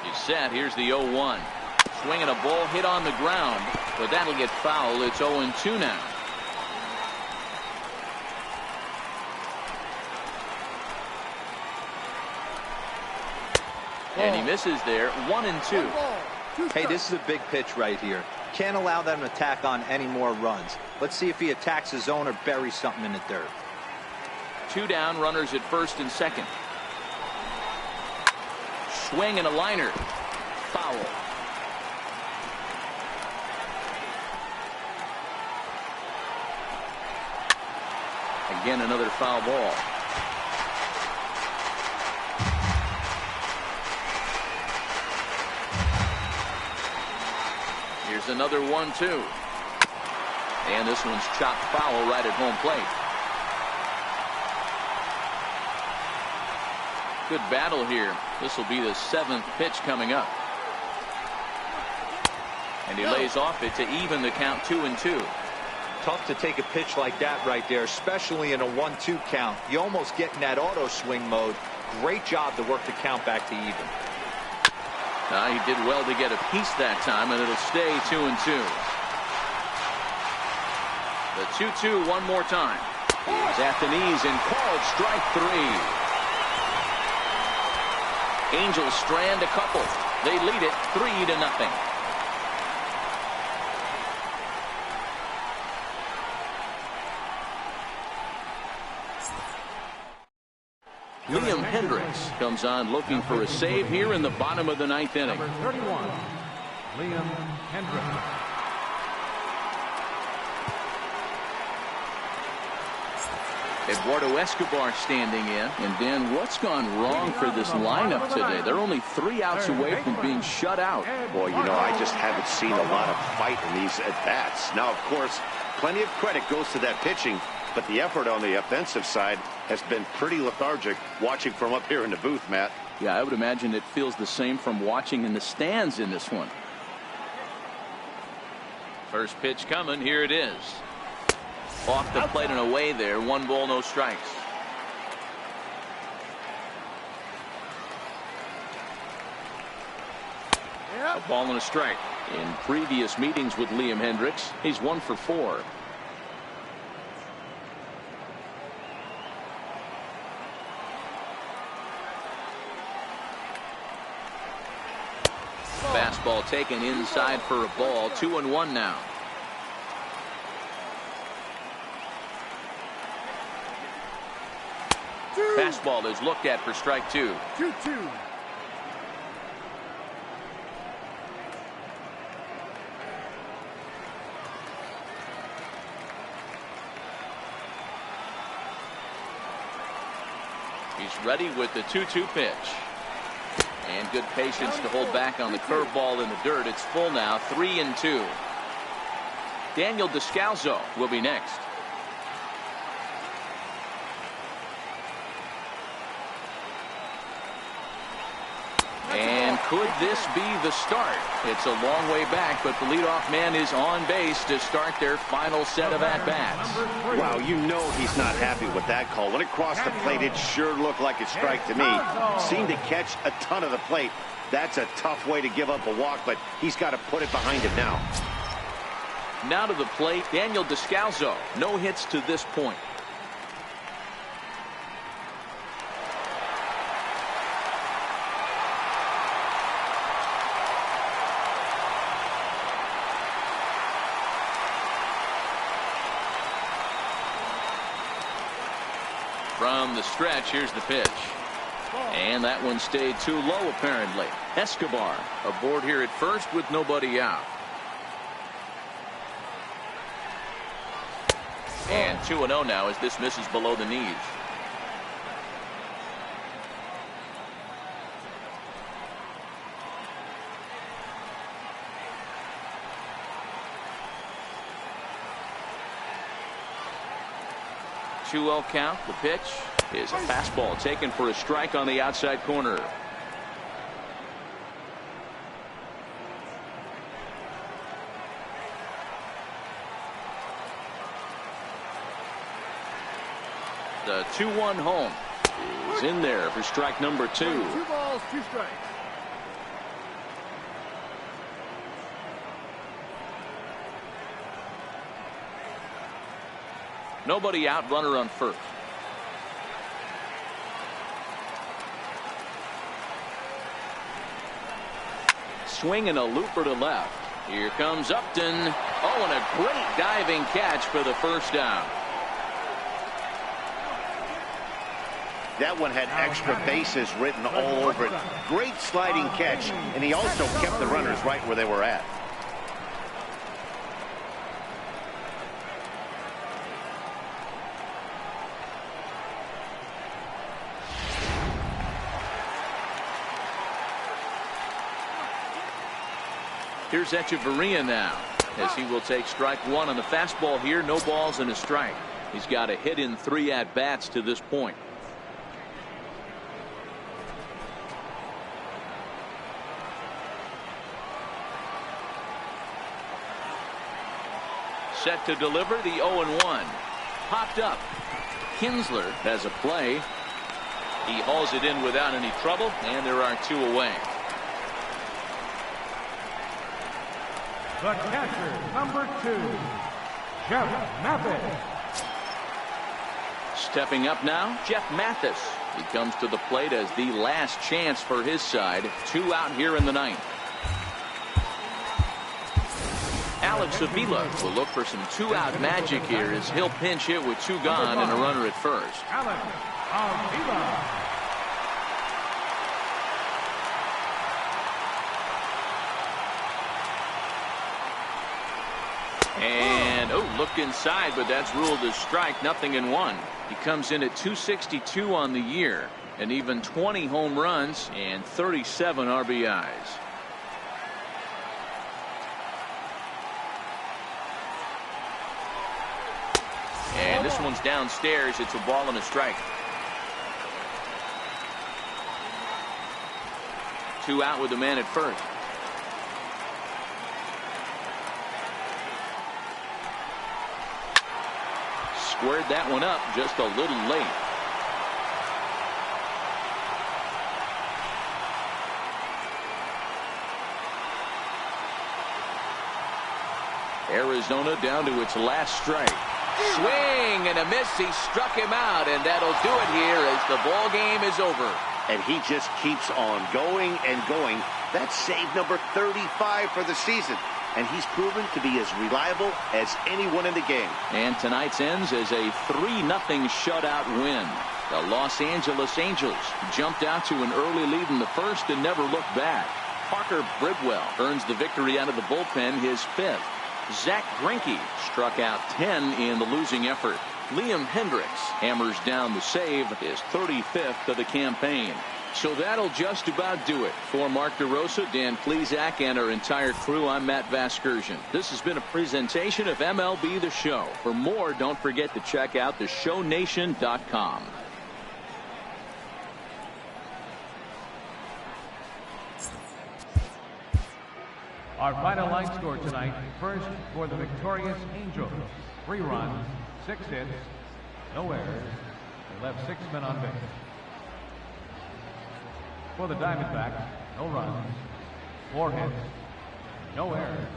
He's set. Here's the 0-1. Swinging a ball hit on the ground, but that'll get foul. It's 0-2 now. And he misses there. 1-2. Hey, this is a big pitch right here. Can't allow them to tack on any more runs. Let's see if he attacks his zone or buries something in the dirt. 2 down, runners at first and second. Swing and a liner. Foul. Again, another foul ball. Here's another 1-2. And this one's chopped foul right at home plate. Good battle here. This will be the 7th pitch coming up. And he lays off it to even the count. 2-2. Tough to take a pitch like that right there, especially in a 1-2 count. You almost get in that auto swing mode. Great job to work the count back to even. He did well to get a piece that time, and it'll stay 2-2. The 2-2 one more time. He's at the knees and called strike 3. Angels strand a couple. They lead it 3-0. Liam Hendricks comes on looking for a save here in the bottom of the 9th inning. Number 31, Liam Hendricks. Eduardo Escobar standing in. And Dan, what's gone wrong for this lineup today? They're only 3 outs away from being shut out. Boy, you know, I just haven't seen a lot of fight in these at-bats. Now, of course, plenty of credit goes to that pitching, but the effort on the offensive side has been pretty lethargic watching from up here in the booth, Matt. Yeah, I would imagine it feels the same from watching in the stands in this one. First pitch coming. Here it is. Off the plate and away there. 1 ball, no strikes. A ball and a strike. In previous meetings with Liam Hendricks, he's 1 for 4. Fastball taken inside for a ball. 2-1 now. Fastball is looked at for strike 2. 2-2. He's ready with the 2-2 pitch. And good patience to hold back on the curveball in the dirt. It's full now. 3-2. Daniel Descalzo will be next. And could this be the start? It's a long way back, but the leadoff man is on base to start their final set of at-bats. Wow, you know he's not happy with that call. When it crossed the plate, it sure looked like a strike to me. Seemed to catch a ton of the plate. That's a tough way to give up a walk, but he's got to put it behind him now. Now to the plate, Daniel Descalzo. No hits to this point. From the stretch, here's the pitch. And that one stayed too low, apparently. Escobar aboard here at first with nobody out. And 2-0 now as this misses below the knees. Two-0 count. The pitch is a fastball taken for a strike on the outside corner. The 2-1 home is in there for strike number 2. 2 balls, 2 strikes. Nobody out, runner on first. Swing and a looper to left. Here comes Upton. Oh, and a great diving catch for the first down. That one had extra bases written all over it. Great sliding catch, and he also kept the runners right where they were at. Here's Echeverria now, as he will take strike 1 on the fastball here. No balls and a strike. He's got a hit in 3 at-bats to this point. Set to deliver the 0-1. Popped up. Kinsler has a play. He hauls it in without any trouble, and there are 2 away. The catcher, number 2, Jeff Mathis. Stepping up now, Jeff Mathis. He comes to the plate as the last chance for his side. 2 out here in the ninth. Alex Avila will look for some 2-out magic here as he'll pinch hit with 2 gone and a runner at first. Alex Avila. And, looked inside, but that's ruled as strike. 0-1. He comes in at 262 on the year, and even 20 home runs and 37 RBIs. And this one's downstairs. It's a ball and a strike. 2 out with the man at first. Squared that one up just a little late. Arizona down to its last strike. Swing and a miss. He struck him out, and that'll do it here as the ball game is over. And he just keeps on going and going. That's save number 35 for the season. And he's proven to be as reliable as anyone in the game. And tonight's ends as a 3-0 shutout win. The Los Angeles Angels jumped out to an early lead in the first and never looked back. Parker Bridwell earns the victory out of the bullpen, his 5th. Zack Greinke struck out 10 in the losing effort. Liam Hendricks hammers down the save, his 35th of the campaign. So that'll just about do it. For Mark DeRosa, Dan Plesac, and our entire crew, I'm Matt Vasgersian. This has been a presentation of MLB The Show. For more, don't forget to check out theshownation.com. Our final line score tonight. First, for the victorious Angels, 3 runs, 6 hits, no errors. They left 6 men on base. For the Diamondbacks, no runs, 4 hits, no errors.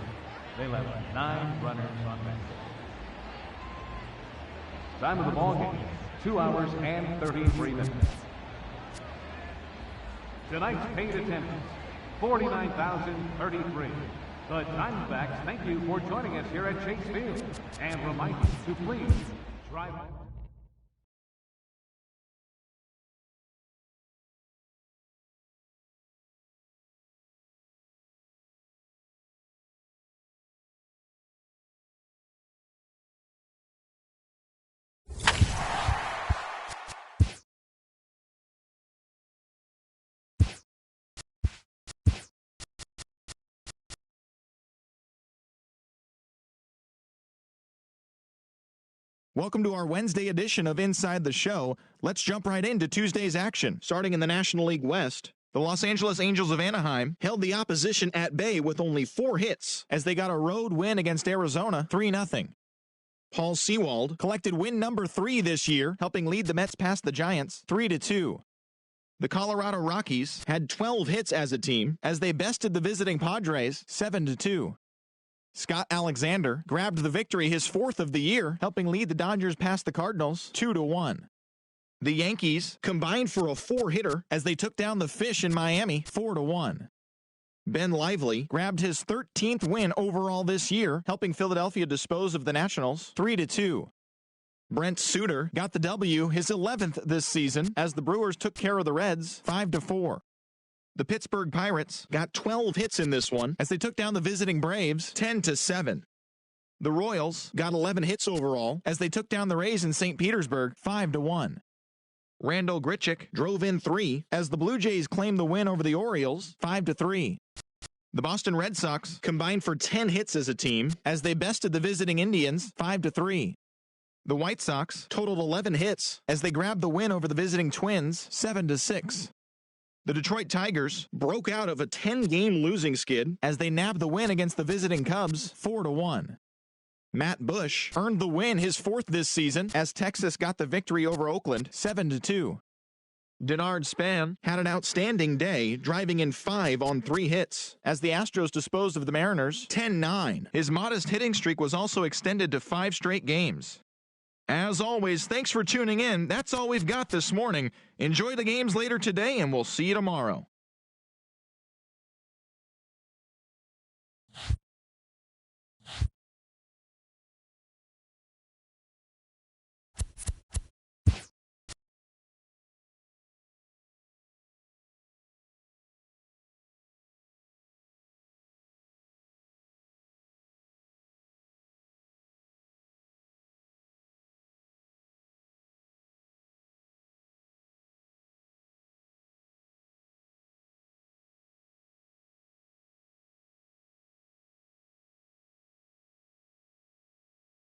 They left 9 runners on base. Time of the ball game, 2 hours and 33 minutes. Tonight's paid attendance, 49,033. The Diamondbacks thank you for joining us here at Chase Field and remind you to please drive home. Welcome to our Wednesday edition of Inside the Show. Let's jump right into Tuesday's action. Starting in the National League West, the Los Angeles Angels of Anaheim held the opposition at bay with only 4 hits as they got a road win against Arizona 3-0. Paul Sewald collected win number 3 this year, helping lead the Mets past the Giants 3-2. The Colorado Rockies had 12 hits as a team as they bested the visiting Padres 7-2. Scott Alexander grabbed the victory, his 4th of the year, helping lead the Dodgers past the Cardinals 2-1. The Yankees combined for a 4-hitter as they took down the Fish in Miami 4-1. Ben Lively grabbed his 13th win overall this year, helping Philadelphia dispose of the Nationals 3-2. Brent Suter got the W, his 11th this season, as the Brewers took care of the Reds 5-4. The Pittsburgh Pirates got 12 hits in this one as they took down the visiting Braves 10-7. The Royals got 11 hits overall as they took down the Rays in St. Petersburg 5-1. Randall Grichuk drove in 3 as the Blue Jays claimed the win over the Orioles 5-3. The Boston Red Sox combined for 10 hits as a team as they bested the visiting Indians 5-3. The White Sox totaled 11 hits as they grabbed the win over the visiting Twins 7-6. The Detroit Tigers broke out of a 10-game losing skid as they nabbed the win against the visiting Cubs 4-1. Matt Bush earned the win, his 4th this season, as Texas got the victory over Oakland 7-2. Denard Span had an outstanding day, driving in 5 on 3 hits as the Astros disposed of the Mariners 10-9. His modest hitting streak was also extended to 5 straight games. As always, thanks for tuning in. That's all we've got this morning. Enjoy the games later today, and we'll see you tomorrow.